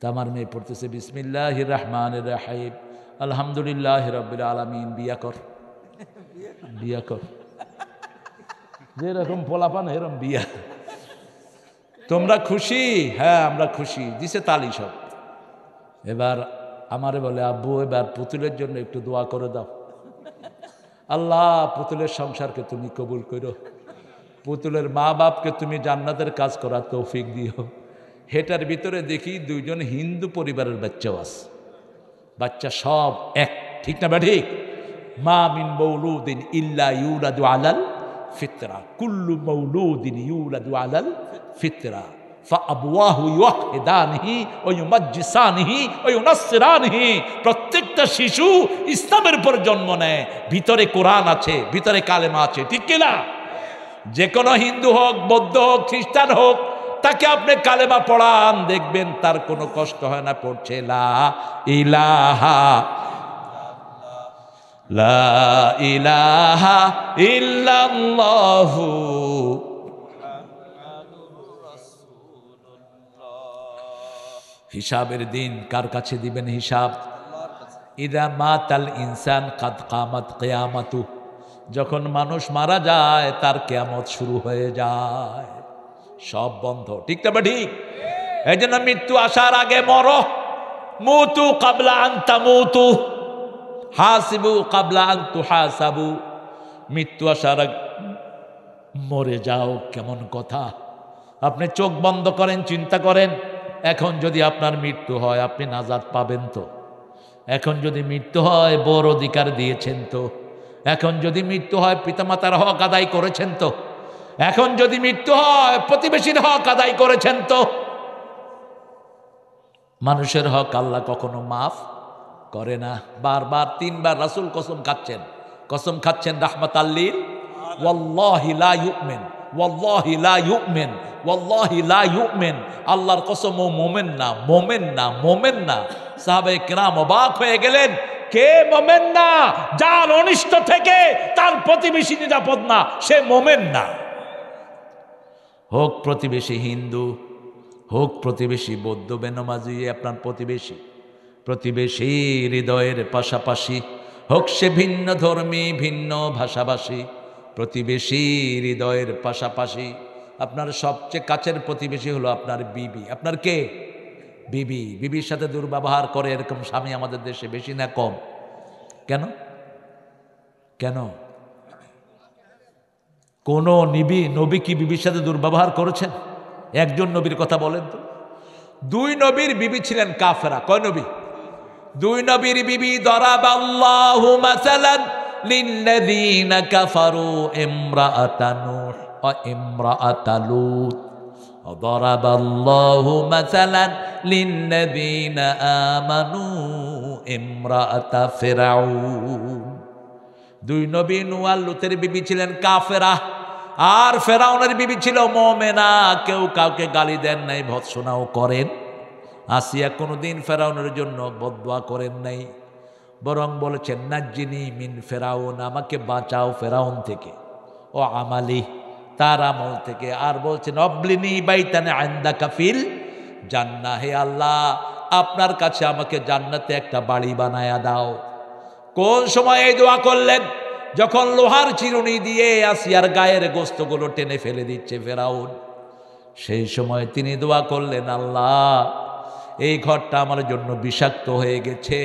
তা আমার মেয়ে পড়তেছে, বিসমিল্লাহির রহমানির রহিম, আলহামদুলিল্লাহি রাব্বিল আলামিন। বিয়া কর, বিয়া কর। যেরকম পোলাপান এরকম বিয়া। তোমরা খুশি? হ্যাঁ আমরা খুশি। দিছে তালি সব। এবার আমারে বলে, আব্বু এবার পুতুলের জন্য একটু দোয়া করে দাও। আল্লাহ পুতুলের সংসারকে তুমি কবুল করো, পুতুলের মা বাপকে তুমি জান্নাতের কাজ করার তৌফিক দিও। হেটার ভিতরে দেখি 2জন হিন্দু পরিবারের বাচ্চাও আছে। বাচ্চা সব এক, ঠিক না? ঠিক। মা মিন মাউলুদিন ইল্লা ইউলাদু আলাল ফিতরা, কুল্লু মাউলুদিন ইউলাদু আলাল ফিতরা, ফাআবওয়াহু ইউহিদানিহি ওয়া ইউমাজ্জিসানিহি ওয়া ইউনাসসিরানিহি। প্রত্যেকটা শিশু ইসলামের উপর জন্ম নেয়, ভিতরে কোরআন আছে, ভিতরে কালেমা আছে, ঠিক কি না? যে কোনো হিন্দু হোক, বৌদ্ধ হোক, খ্রিস্টান হোক, তাকে আপনি কালেমা পড়ান, দেখবেন তার কোনো কষ্ট হয় না পড়ছে। লা ইলাহা লা ইলাহা ইল্লাল্লাহু হিসাবের দিন কার কাছে দিবেন হিসাব? ইদা মাতাল ইনসান কাদ কামাত কিয়ামাতু, যখন মানুষ মারা যায় তার কিয়ামত শুরু হয়ে যায়, সব বন্ধ। ঠিক না ঠিক? এই জন্য মৃত্যু আসার আগে মরো, মুতু কাবলা আন তামুতু, হাসিবু কাবলা আন তুহাসাবু। মৃত্যু আসার আগে মরে যাও, কেমন কথা! আপনি চোখ বন্ধ করেন, চিন্তা করেন, এখন যদি আপনার মৃত্যু হয় আপনি নাজাত পাবেন তো? এখন যদি মৃত্যু হয় বড় অধিকার দিয়েছেন তো? এখন যদি মৃত্যু হয় পিতামাতার হক আদায় করেছেন তো? এখন যদি মৃত্যু হয় প্রতিবেশীর হক আদায় করেছেন তো? মানুষের হক আল্লাহ কখনো মাফ করে না। বারবার 3 বার রাসূল কসম খাচ্ছেন রাহমাতাল লিল ওয়াল্লাহি লা ইউমিন, ওয়াল্লাহি লা ইউমিন, ওয়াল্লাহি লা ইউমিন। আল্লাহর কসম, ও মোমেন না, মোমেন না, মোমেন না। সাহাবায়ে কেরাম অবাক হয়ে গেলেন, কে মোমেন না? যার অনিষ্ট থেকে তার প্রতিবেশী নিরাপদ না, সে মোমেন না। হোক প্রতিবেশী হিন্দু, হোক প্রতিবেশী বৌদ্ধ বেনমাজি, আপনার প্রতিবেশী হৃদয়ের পাশাপাশি, হোক সে ভিন্ন ধর্মী, ভিন্ন ভাষাভাষী, প্রতিবেশী হৃদয়ের পাশাপাশি। আপনার সবচেয়ে কাছের প্রতিবেশী হলো আপনার বিবি। আপনার কে? বিবি। বিবির সাথে দুর্ব্যবহার করে এরকম স্বামী আমাদের দেশে বেশি না কম? কেন? কেন? কোন নবী কি বিবির সাথে দুর্ব্যবহার করেছেন? একজন নবীর কথা বলেন তো। 2 নবীর বিবি ছিলেন কাফেরা। কয় নবী? 2 নবীর বিবি। দরাবাল্লাহু মাসালান লিল্লাযীনা কাফারু ইমরাআতা নূহ ওয়া ইমরাআতা লূত। দরাবাল্লাহু মাসালান লিল্লাযীনা আমানু ইমরাআতা ফিরআউন। 2 নবী নূহ আর লূতের বিবি ছিলেন কাফেরা, আর ফেরাউনের বিবি ছিল মুমিনা। কেউ কাউকে গালি দেন নাই, ভৎসনাও করেন। আসিয়া কোনোদিন ফেরাউনের জন্য বদদুয়া করেন নাই, বরং বলেছেন নাজ্জিনি মিন ফেরাউন, আমাকে বাঁচাও ফেরাউন থেকে, ও আমালি, তার আমল থেকে। আর বলছেন অবলিনি বাইতানে ইনদাকা ফিল জান্নাহ, হে আল্লাহ আপনার কাছে আমাকে জান্নাতে একটা বাড়ি বানায়া দাও। কোন সময় এই দোয়া করলেন? যখন লোহার চিরুনি দিয়ে আসিয়ার গায়ের গোস্তগুলো টেনে ফেলে দিচ্ছে ফেরাউন, সেই সময় তিনি দোয়া করলেন, আল্লাহ এই ঘরটা আমার জন্য বিষাক্ত হয়ে গেছে,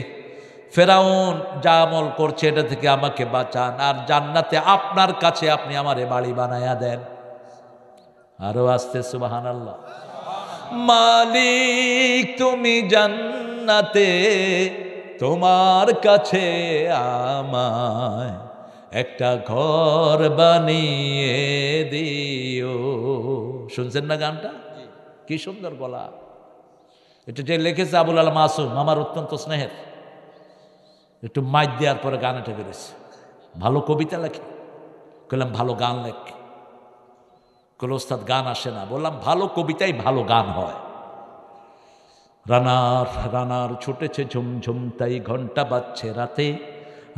ফেরাউন যা আমল করছে এটা থেকে আমাকে বাঁচান, আর জান্নাতে আপনার কাছে আপনি আমারে বাড়ি বানায়া দেন। আরো আস্তে সুবহানাল্লাহ। মালিক তুমি জান্নাতে তোমার কাছে আমায় একটা ঘর বানিয়ে দিও। শুনছেন না গানটা? কি সুন্দর গলা! এটা যে লিখেছে আবুল আল মাসুম, আমার অত্যন্ত স্নেহের। একটু মাইক দেওয়ার পরে গানটা বেরোছে। ভালো কবিতা লেখে, বললাম ভালো গান লেখে। কল ওস্তাদ গান আসে না, বললাম ভালো কবিতাই ভালো গান হয়। রানার ছুটেছে ঝুমঝুম তাই ঘন্টা বাজছে রাতে,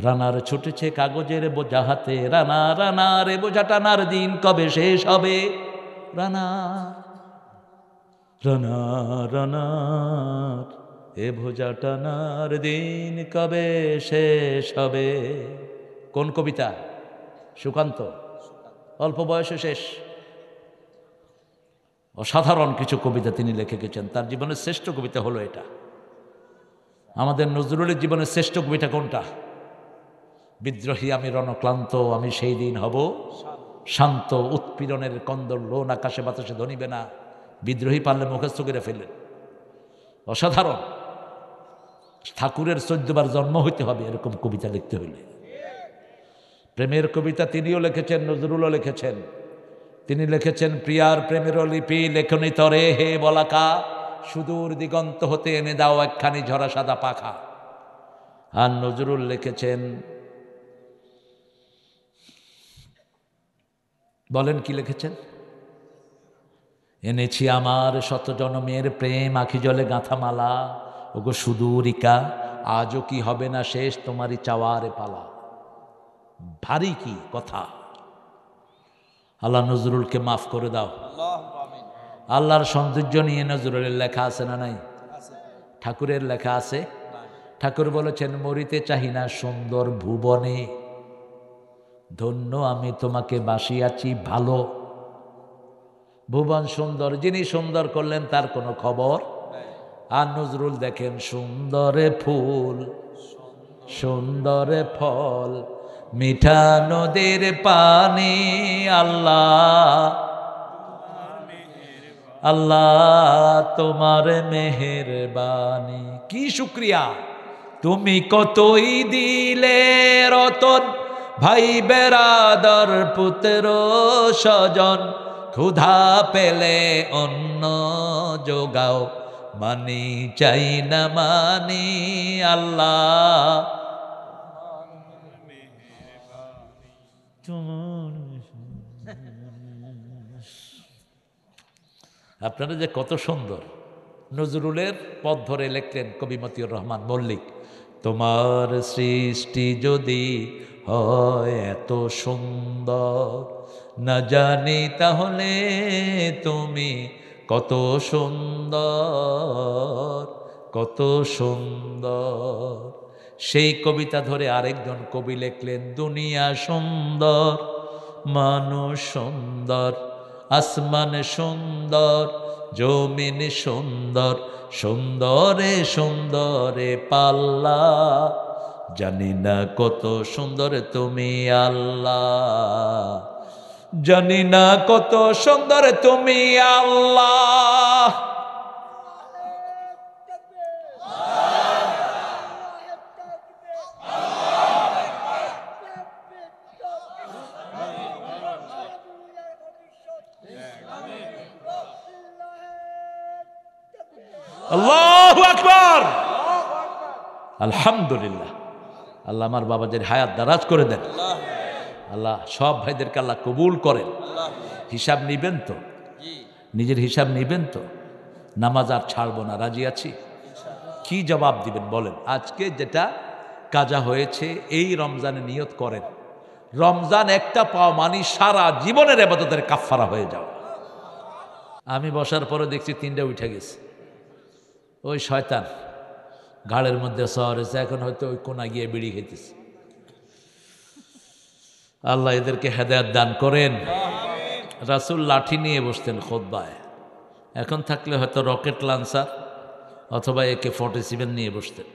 রানার ছুটেছে কাগজের বোঝা হাতে, রানার এ বোঝা টানার দিন কবে শেষ হবে? রানার এ বোঝা টানার দিন কবে শেষ হবে? কোন কবিতা? সুকান্ত। অল্প বয়সে শেষ। অসাধারণ কিছু কবিতা তিনি লিখে গেছেন। তার জীবনের শ্রেষ্ঠ কবিতা হলো এটা। আমাদের নজরুলের জীবনের শ্রেষ্ঠ কবিতা কোনটা? বিদ্রোহী আমি রণক্লান্ত, আমি সেই দিন হব শান্ত, উৎপীড়নের কন্দর লোন আকাশে বাতাসে ধনিবে না। বিদ্রোহী পারলে মুখস্থ করে ফেললেন। অসাধারণ। ঠাকুরের 14 বার জন্ম হইতে হবে এরকম কবিতা লিখতে হইলে। প্রেমের কবিতা তিনিও লিখেছেন, নজরুলও লিখেছেন। তিনি লিখেছেন প্রিয়ার প্রেমের লিপি লেখনি তরে হে বলাকা, সুদূর দিগন্ত হতে এনে দাও একখানি ঝরা সাদা পাখা। আর নজরুল লিখেছেন, বলেন কি লিখেছেন? এনেছি আমার শত জনমের প্রেম আখি জলে গাঁথা মালা, ওগো সুদূরিকা আজও কি হবে না শেষ তোমারই চাওয়ারে পালা। ভারী কি কথা! আল্লাহ নজরুলকে মাফ করে দাও। আল্লাহর সৌন্দর্য নিয়ে নজরুলের লেখা আছে না নাই? ঠাকুরের লেখা আছে। ঠাকুর বলেছেন মরিতে চাহি না সুন্দর ভুবনে, ধন্য আমি তোমাকে বাসিয়াছি ভালো। ভুবন সুন্দর, যিনি সুন্দর করলেন তার কোনো খবর। আর নজরুল দেখেন সুন্দরে ফুল সুন্দরে ফল, মিঠা নদীর পানি, আল্লাহ আল্লাহ তোমার মেহেরবানি। কি শুকরিয়া, তুমি কতই দিলে রতন, ভাই বেরাদর পুত্র স্বজন, ক্ষুধা পেলে অন্ন যোগাও, মানি চাই না মানি, আল্লাহ আপনারা যে কত সুন্দর নজরুলের পথ ধরে লিখলেন কবি মতিউর রহমান মল্লিক। তোমার সৃষ্টি যদি হয় এত সুন্দর, না জানি তাহলে তুমি কত সুন্দর কত সুন্দর। সেই কবিতা ধরে আরেকজন কবি লিখলেন দুনিয়া সুন্দর, মানুষ সুন্দর, আসমান সুন্দর, জমিন সুন্দর, সুন্দরে সুন্দরে পাল্লা, জানি না কত সুন্দর তুমি আল্লাহ, জানি না কত সুন্দর তুমি আল্লাহ। আল্লাহু আকবার, আলহামদুলিল্লাহ। আল্লাহ আমার বাবাদের হায়াত দারাজ করে দেন। আল্লাহ সব ভাইদেরকে আল্লাহ কবুল করেন। হিসাব নিবেন তো, নিজের হিসাব নিবেন তো, নামাজ আর ছাড়বো না, রাজি আছি। কি জবাব দিবেন বলেন? আজকে যেটা কাজা হয়েছে এই রমজানে নিয়ত করেন, রমজান একটা পাওয়া মানে সারা জীবনের ইবাদতের কাফফারা হয়ে যাও। আমি বসার পরে দেখছি 3টা উঠে গেছে। ওই শয়তান ঘাড়ের মধ্যে সওয়ার হয়েছে, এখন হয়তো ওই কোনা গিয়ে বিড়ি খেতেছে। আল্লাহ এদেরকে হেদায়েত দান করেন। রাসূল লাঠি নিয়ে বসতেন খুতবায়, এখন থাকলে হয়তো রকেট লঞ্চার অথবা AK-47 নিয়ে বসতেন।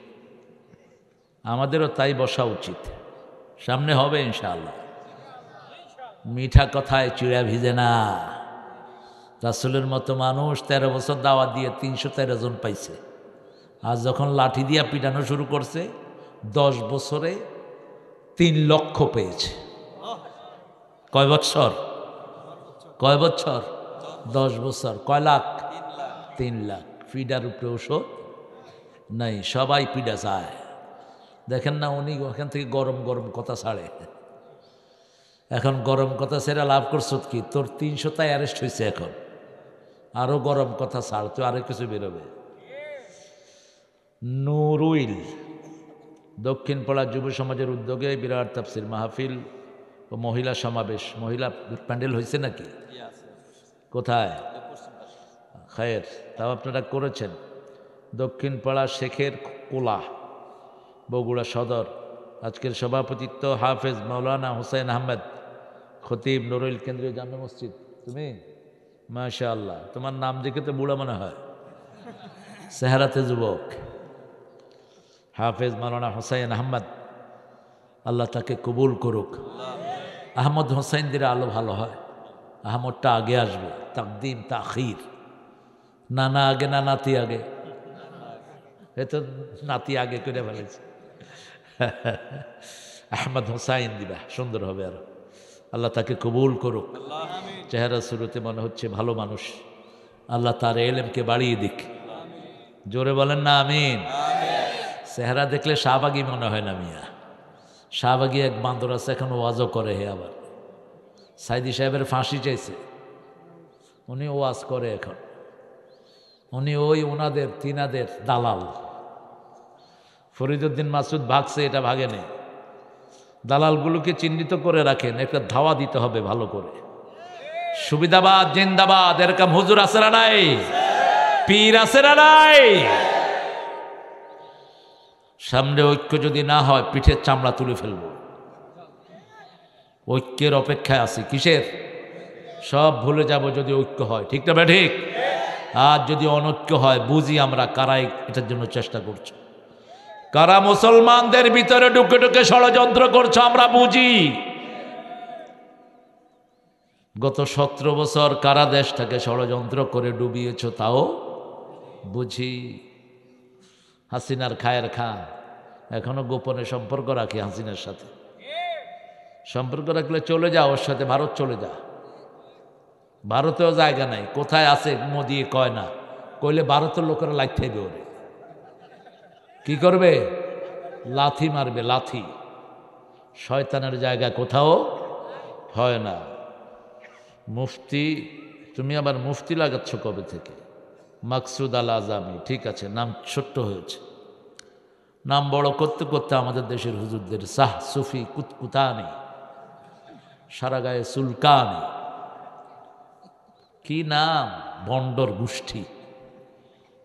আমাদেরও তাই বসা উচিত, সামনে হবে ইনশাআল্লাহ। মিঠা কথায় চিড়া ভিজে না। রাসূলের মতো মানুষ 13 বছর দাওয়াত দিয়ে 313 জন পাইছে। আজ যখন লাঠি দিয়া পিটানো শুরু করছে 10 বছরে 3 লক্ষ পেয়েছে। কয় বছর? কয় বছর? 10 বছর। কয় লাখ? 3 লাখ। পিডার উপরে ওষুধ নাই, সবাই পিডা চায়। দেখেন না উনি ওখান থেকে গরম গরম কথা ছাড়ে। এখন গরম কথা ছেড়ে লাভ করছ কি? তোর 300টায় অ্যারেস্ট হয়েছে, এখন আরো গরম কথা ছাড়, তো আরো কিছু বেরোবে। নুরুইল দক্ষিণ পাড়া যুব সমাজের উদ্যোগে বিরাট তাফসির মাহফিল ও মহিলা সমাবেশ। মহিলা প্যান্ডেল হয়েছে নাকি? কোথায়? খায়ের, তাও আপনারা করেছেন। দক্ষিণ পাড়া শেখের কোলা, বগুড়া সদর। আজকের সভাপতিত্ব হাফেজ মাওলানা হুসাইন আহমেদ, খতিব, নুরুইল কেন্দ্রীয় জামে মসজিদ। তুমি মাশাআল্লাহ, তোমার নাম দেখে তো বুড়া মনে হয়, চেহারাতে যুবক। হাফেজ মাওলানা হুসাইন আহমদ, আল্লাহ তাকে কবুল করুক। আহমদ হুসাইন দিলে আলো ভালো হয়, আহমদটা আগে আসবে। তাকদিম তাখির, নানা আগে না নাতি আগে? এ তো নাতি আগে করে ফেলেছে। আহমদ হুসাইন দিবা, সুন্দর হবে আরো। আল্লাহ তাকে কবুল করুক। চেহারা শুরুতে মনে হচ্ছে ভালো মানুষ, আল্লাহ তার এলেমকে বাড়িয়ে দিক। জোরে বলেন না আমিন। চেহারা দেখলে শাহবাগী মনে হয় না মিয়া। শাহবাগী এক বান্দর আছে, এখন ওয়াজও করে। হে আবার সাইদি সাহেবের ফাঁসি চাইছে, উনি ওয়াজ করে এখন। উনি ওই ওনাদের তিনাদের দালাল। ফরিদউদ্দিন মাসুদ ভাগছে, এটা ভাগে নেই। দালালগুলোকে চিহ্নিত করে রাখেন, একটা ধাওয়া দিতে হবে ভালো করে। সুবিধাবাদ জিন্দাবাদ, এরকম হুজুর আছে না নাই? পীর আছে না নাই? সামনে ঐক্য যদি না হয় পিঠের চামড়া তুলে ফেলব। ঐক্যের অপেক্ষায় আছি। কিসের? সব ভুলে যাব যদি ঐক্য হয়। ঠিক না ভাই? ঠিক। আর যদি অনৈক্য হয় বুঝি আমরা কারাই এটার জন্য চেষ্টা করছো, কারা মুসলমানদের ভিতরে ঢুকে ঢুকে ষড়যন্ত্র করছো আমরা বুঝি। গত 17 বছর কারা দেশটাকে ষড়যন্ত্র করে ডুবিয়েছ তাও বুঝি। হাসিনার খায়ের খা, এখনো গোপনে সম্পর্ক রাখি হাসিনার সাথে। সম্পর্ক রাখলে চলে যা, ওর সাথে ভারত চলে যা। ভারতেও জায়গা নাই, কোথায় আছে মোদি কয় না, কইলে ভারতের লোকেরা লাইথাইবে ওরে। কি করবে? লাথি মারবে, লাথি। শয়তানের জায়গা কোথাও হয় না। মুফতি, তুমি আবার মুফতি লাগাচ্ছ কবে থেকে? মাকসুদ আল আজামি, ঠিক আছে, নাম ছোট্ট হয়েছে। নাম বড় করতে করতে আমাদের দেশের হুজুরদের সাহ সুফি কুতকুতানি, সারা গায়ে সুলকানি, কি নাম, ভণ্ডর গোষ্ঠী।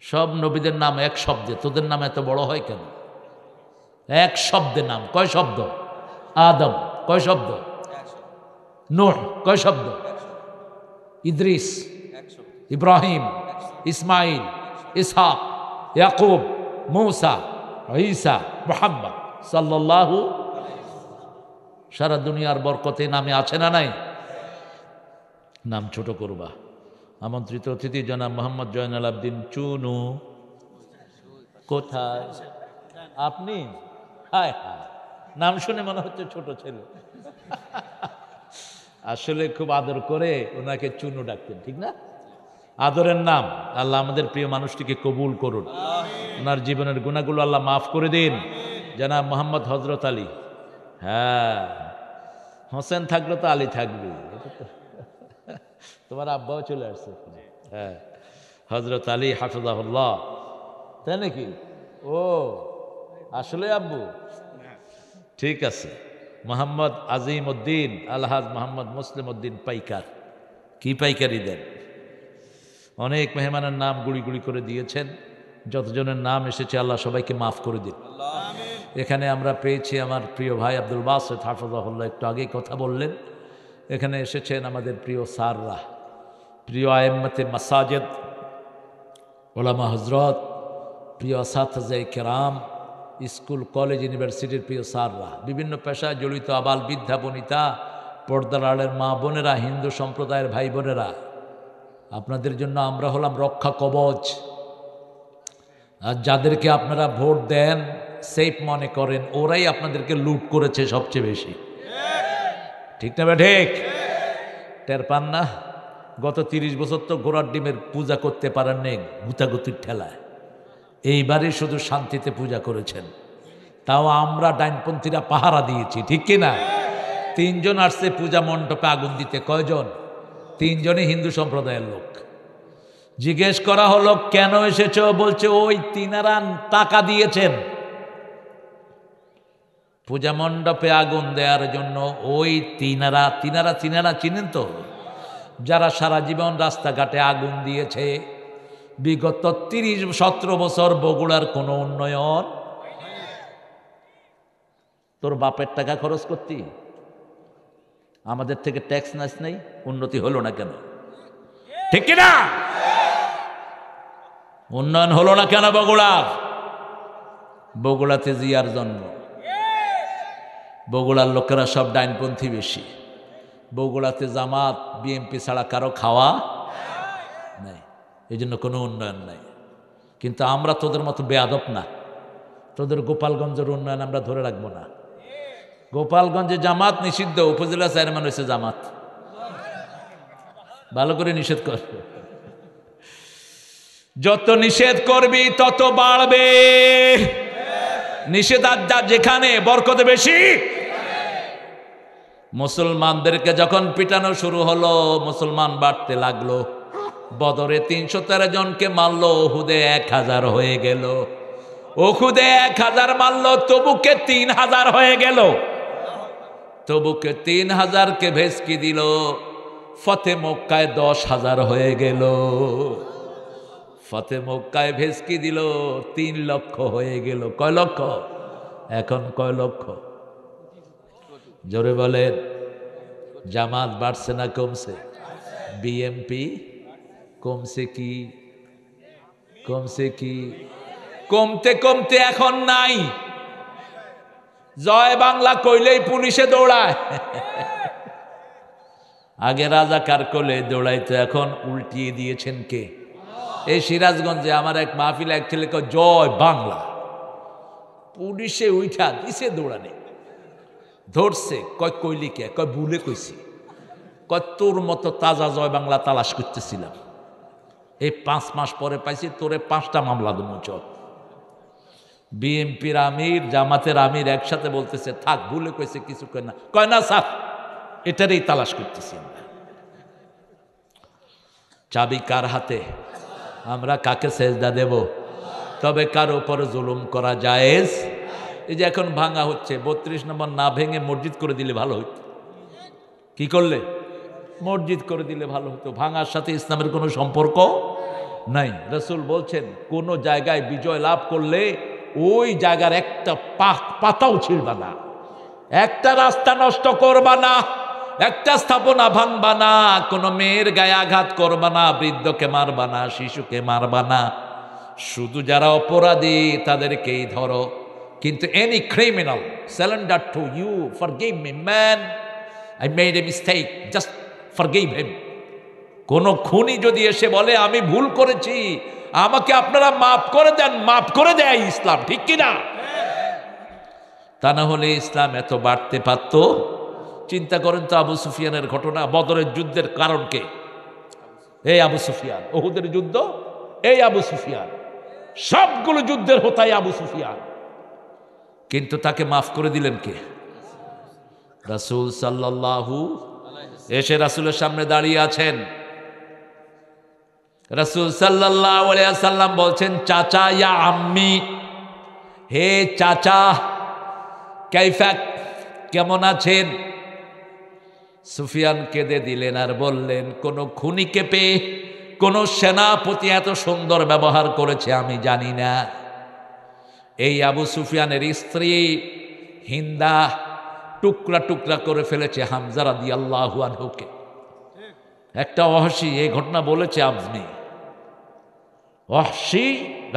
সব নবীদের নাম এক শব্দে, তোদের নাম এত বড় হয় কেন? এক শব্দে নাম। কয় শব্দ? আদম কয় শব্দ? নূহ কয় শব্দ? ইদ্রিস, ইব্রাহিম, ইসমাইল, ইসহাক, ইয়াকুব, মূসা, ঈসা, মুহাম্মদ সাল্লাল্লাহু। সারা দুনিয়ার বরকতে নামে আছে না নাই? নাম ছোট করবা। আমন্ত্রিত অতিথি জনাব মোহাম্মদ জয়নাল আবদিন চুনু। কোথায় আপনি? হায় হায়, নাম শুনে মনে হচ্ছে ছোট ছেলে। আসলে খুব আদর করে ওনাকে চুনু ডাকতেন, ঠিক না? আদরের নাম। আল্লাহ আমাদের প্রিয় মানুষটিকে কবুল করুন, ওনার জীবনের গুণাগুলো আল্লাহ মাফ করে দিন। জনাব মোহাম্মদ হজরত আলী। হ্যাঁ, হোসেন থাকলে তো আলী থাকবে। তোমার আব্বাও চলে আসছে। হ্যাঁ, হজরত আলী হাফিজাহুল্লাহ, তাই নাকি? ও আসলে আব্বু, ঠিক আছে। মোহাম্মদ আজিম উদ্দিন আলহাজ মোহাম্মদ মুসলিম উদ্দিন পাইকার। কি পাইকারি দেন? অনেক মেহমানের নাম গুড়ি গুড়ি করে দিয়েছেন। যতজনের নাম এসেছে আল্লাহ সবাইকে মাফ করে দিন। এখানে আমরা পেয়েছি আমার প্রিয় ভাই আব্দুল বাসেত হাফিজাহুল্লাহ, একটু আগেই কথা বললেন। এখানে এসেছেন আমাদের প্রিয় সাররা, প্রিয় আয়েম্মাতে মাসাজিদ, ওলামা হজরত, প্রিয় আসাতিজা কেরাম, স্কুল কলেজ ইউনিভার্সিটির প্রিয় সাররা, বিভিন্ন পেশায় জড়িত আবাল বৃদ্ধা বনিতা, পর্দার আড়ের মা বোনেরা, হিন্দু সম্প্রদায়ের ভাই বোনেরা, আপনাদের জন্য আমরা হলাম রক্ষা কবচ। আর যাদেরকে আপনারা ভোট দেন, সেফ মনে করেন, ওরাই আপনাদেরকে লুট করেছে সবচেয়ে বেশি। ঠিক না? ঠিক। টের পান না? গত 30 বছর তো ঘোড়ার ডিমের পূজা করতে পারেন নেই গুতাগুতির ঠেলায়। এইবারে শুধু শান্তিতে পূজা করেছেন, তাও আমরা ডাইনপন্থীরা পাহারা দিয়েছি। ঠিক কিনা? 3 জন আসছে পূজা মণ্ডপে আগুন দিতে। কয়জন? 3 জনই হিন্দু সম্প্রদায়ের লোক। জিজ্ঞেস করা হলো কেন এসেছো? বলছে ওই তিনারা টাকা দিয়েছেন পূজা মণ্ডপে আগুন দেওয়ার জন্য। ওই তিনারা চিনেন তো? যারা সারা জীবন রাস্তাঘাটে আগুন দিয়েছে। বিগত 30-17 বছর বগুড়ার কোনো উন্নয়ন। তোর বাপের টাকা খরচ করতি, আমাদের থেকে ট্যাক্স নাস নেই, উন্নতি হলো না কেন? ঠিক কিনা? উন্নয়ন হলো না কেন বগুড়ার? বগুড়াতে জিয়ার জন্ম। বগুড়ার লোকেরা সব ডাইনপন্থী বেশি। বগুড়াতে জামাত বিএমপি ছাড়া কারো খাওয়া নাই, এই জন্য কোনো উন্নয়ন নাই। কিন্তু আমরা তোদের মতো বেয়াদব না। তোদের গোপালগঞ্জের উন্নয়ন আমরা ধরে রাখবো না। গোপালগঞ্জে জামাত নিষিদ্ধ, উপজেলা চেয়ারম্যান হয়েছে জামাত। ভালো করে নিষেধ কর। যত নিষেধ করবি তত বাড়বে। নিষেধাজ্ঞা যেখানে বরকত বেশি। মুসলমানদেরকে যখন পিটানো শুরু হলো, মুসলমান বাড়তে লাগলো। বদরে 313 জনকে মারলো, ওহুদে 1000 হয়ে গেল। ওহুদে 1000 মারলো, তবুকে 3000 হয়ে গেল। তবুকে 3000কে ভেস্কি দিল। ফতে মক্কায় 10,000 হয়ে গেল। ফতে মক্কায় ভেস্কি দিল, 3 লক্ষ হয়ে গেল। কয় লক্ষ? এখন কয় লক্ষ? জোরে বলেন। জামাত বাড়ছে না কমছে? বিএমপি কমছে কি? কমছে কি? কমতে কমতে এখন নাই। জয় বাংলা কইলেই পুলিশে দৌড়ায়। আগে রাজাকার কোলে দৌড়াইতো, এখন উল্টিয়ে দিয়েছেন কে? এই সিরাজগঞ্জে আমার এক মাহফিল, এক ছেলে কয় জয় বাংলা, পুলিশে উঠা দিছে দৌড়ানে, ধরছে, কয় কইলি কে? কয় ভুলে কইছি। কয় তোর মতো তাজা জয় বাংলা তালাশ করতেছিলাম, এই 5 মাস পরে পাইছি, তোরে 5টা মামলা দেবো চল। বিএনপির আমির জামাতের আমির একসাথে বলতেছে থাক, ভুলে কইছে, কিছু কয় না। কয় না স্যার, এটারই তালাশ করতেছি আমরা। চাবি কার হাতে? আমরা কাকে সেজদা দেব? তবে কার উপরে জুলুম করা জায়েজ? এই যে এখন ভাঙা হচ্ছে, 32 নম্বর না ভেঙে মসজিদ করে দিলে ভালো হতো। কি করলে? মসজিদ করে দিলে ভালো হতো। ভাঙার সাথে ইসলামের কোনো সম্পর্ক নাই। রাসূল বলছেন কোন জায়গায় বিজয় লাভ করলে ওই জায়গার একটা পাতাও ছিঁড়বা না, একটা রাস্তা নষ্ট করবা না, একটা স্থাপনা ভাঙবা না, কোনো মেয়ের গায়ে আঘাত করবা না, বৃদ্ধকে মারবা না, শিশুকে মারবা না, শুধু যারা অপরাধী তাদেরকেই ধরো। কিন্তু any criminal surrender to you, forgive me man, I made a mistake, just forgive him. কোন খুনি যদি এসে বলে আমি ভুল করেছি, আমাকে আপনারা মাফ করে দেন, মাফ করে দেয় ইসলাম, ঠিক কিনা? তা না হলে ইসলাম এত বাড়তে পারত? চিন্তা করেন তো আবু সুফিয়ানের ঘটনা, বদরের যুদ্ধের কারণ কে? এই আবু সুফিয়ান। উহুদের যুদ্ধ, এই আবু সুফিয়ান। সবগুলো যুদ্ধের হোতাই আবু সুফিয়ান। কিন্তু তাকে মাফ করে দিলেন কে? রাসূল সাল্লাল্লাহু। এসে রাসূলের সামনে দাঁড়িয়ে আছেন। রাসূল সাল্লাল্লাহু আলাইহি ওয়াসাল্লাম বলছেন চাচা, ইয়া আম্মি, হে চাচা, কাইফা, কেমন আছেন? সুফিয়ান কেঁদে দিলেন আর বললেন কোন খুনিকে পেয়ে কোন সেনাপতি এত সুন্দর ব্যবহার করেছে আমি জানি না। এই আবু সুফিয়ানের স্ত্রী হিন্দা টুকরা টুকরা করে ফেলেছে হামজা রাদিয়াল্লাহু আনহুকে। একটা ওয়াহশী এই ঘটনা বলেছে আপনি। ওয়াহশী,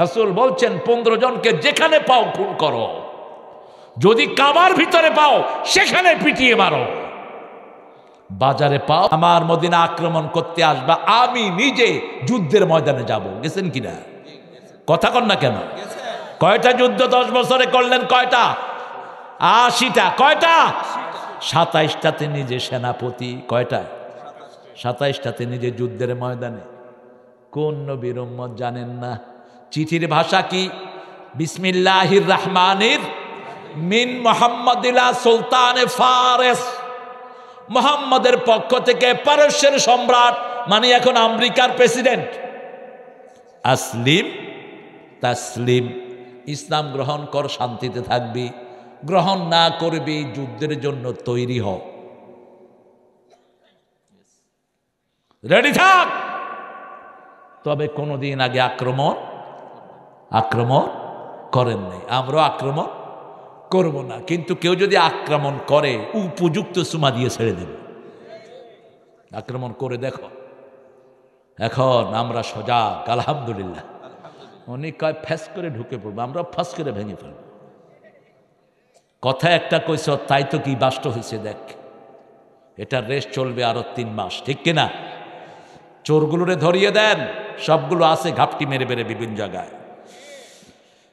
রাসূল বলছেন 15 জনকে যেখানে পাও খুন করো, যদি কাবার ভিতরে পাও সেখানে পিটিয়ে মারো, বাজারে পাও আমার মদিনা আক্রমণ করতে আসবা, আমি নিজে যুদ্ধের ময়দানে যাব। গেছেন কিনা? কথা কন না কেন? কয়টা যুদ্ধ 10 বছরে করলেন? কয়টা? 80টা। কয়টা? 27টাতে নিজে সেনাপতি। কয়টা? 27টাতে নিজে যুদ্ধের ময়দানে। কোন নবীর উম্মত জানেন না? চিঠির ভাষা কি? বিসমিল্লাহির রহমানির মিন মুহাম্মাদিলা সুলতানে ফারেস। মুহাম্মাদের পক্ষ থেকে পারস্যের সম্রাট, মানে এখন আমেরিকার প্রেসিডেন্ট, আসলিম তাসলিম, ইসলাম গ্রহণ কর, শান্তিতে থাকবি, গ্রহণ না করবি যুদ্ধের জন্য তৈরি হ, রেডি থাক। তবে কোনোদিন আগে আক্রমণ করেন নাই, আমরা আক্রমণ করব না। কিন্তু কেউ যদি আক্রমণ করে উপযুক্ত সুমা দিয়ে ছেড়ে দেব। আক্রমণ করে দেখো। এখন আমরা সজাগ, আলহামদুলিল্লাহ। উনি কয় ফ্যাস করে ঢুকে পড়বো, আমরা ফাঁস করে ভেঙে ফেলব। কথা একটা কইস, তাই তো কি বাস্তব হয়েছে দেখ। এটার রেস চলবে আরো 3 মাস, ঠিক কিনা? চোরগুলোরে ধরিয়ে দেন, সবগুলো আছে ঘাপটি মেরে মেরে বিভিন্ন জায়গায়।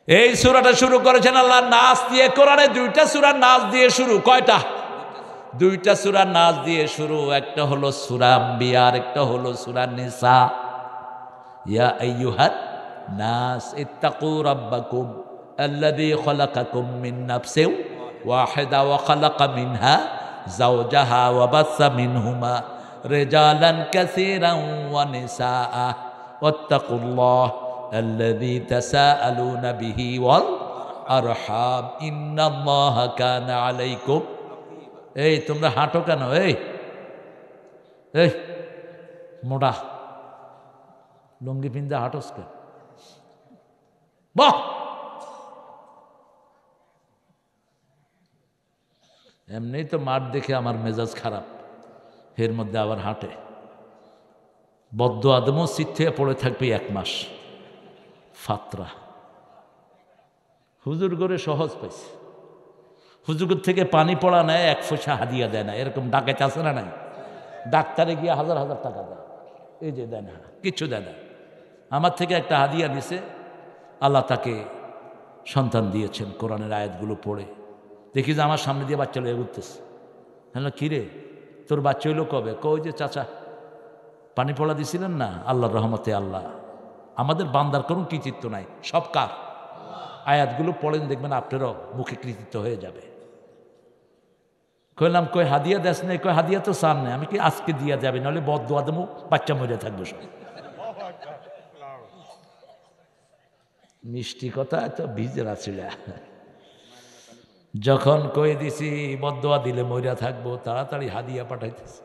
এই সূরাটা শুরু করেছেন আল্লাহ নাস দিয়ে। কোরআনে 2টা সূরা নাস দিয়ে শুরু। কয়টা? 2টা সূরা নাস দিয়ে শুরু। একটা হলো সূরা আম্বিয়া, আর একটা হলো সূরা নিসা। ইয়া আইয়ুহান নাস ইত্তাকু রাব্বাকুম আল্লাযী খালাকাকুম মিন নাফসিন ওয়াহিদা ওয়া খালাকা মিনহা যাওজাহা ওয়া বাসসা মিনহুমা রিজালান কাসীরান ওয়া নিসাআ ওয়াত্তাকুল্লাহ الذي تساءلون به والأرحام إن الله كان عليكم। এই তোমরা হাঁটো কেন? এই মোটা লুঙ্গি পিন্দা হাঁটোস কেন? বাহ, এমনিই তো মাঠ দেখে আমার মেজাজ খারাপ, এর মধ্যে আবার হাঁটে। বদ্ধ আদমও সিট থেকে পড়ে থাকবে 1 মাস। ফাতরা হুজুর করে সহজ পাইছে। হুজুর থেকে পানি পড়া নেয়, 1 পয়সা হাদিয়া দেয় না। এরকম ডাকাত আছে না নাই? ডাক্তারে গিয়ে হাজার হাজার টাকা দেয়, এই যে দেয় না, কিচ্ছু দেয় না। আমার থেকে একটা হাদিয়া নিছে, আল্লাহ তাকে সন্তান দিয়েছেন কোরআনের আয়াতগুলো পড়ে। দেখি যে আমার সামনে দিয়ে বাচ্চা লোক এগুতেছে। হ্যালো, কিরে তোর বাচ্চা হইলো কবে? কই যে চাচা পানি পড়া দিছিলেন না, আল্লাহর রহমতে। আল্লাহ আমাদের বান্দার কোনো কৃতিত্ব নাই, সব কার। আয়াতগুলো পড়েন, দেখবেন আপনারও মুখে কৃতিত্ব হয়ে যাবে। কইলাম কই হাদিয়া দেশ নেই? কই হাদিয়া তো চান নেই। আমি কি আজকে দিয়া যাবে, নাহলে বদ আদমও বাচ্চা মরে থাকবে সব। মিষ্টি কথা তো ভিজে আছিল। যখন কই দিছি বদোয়া দিলে মরিয়া থাকবো, তাড়াতাড়ি হাদিয়া পাঠাইতেছে।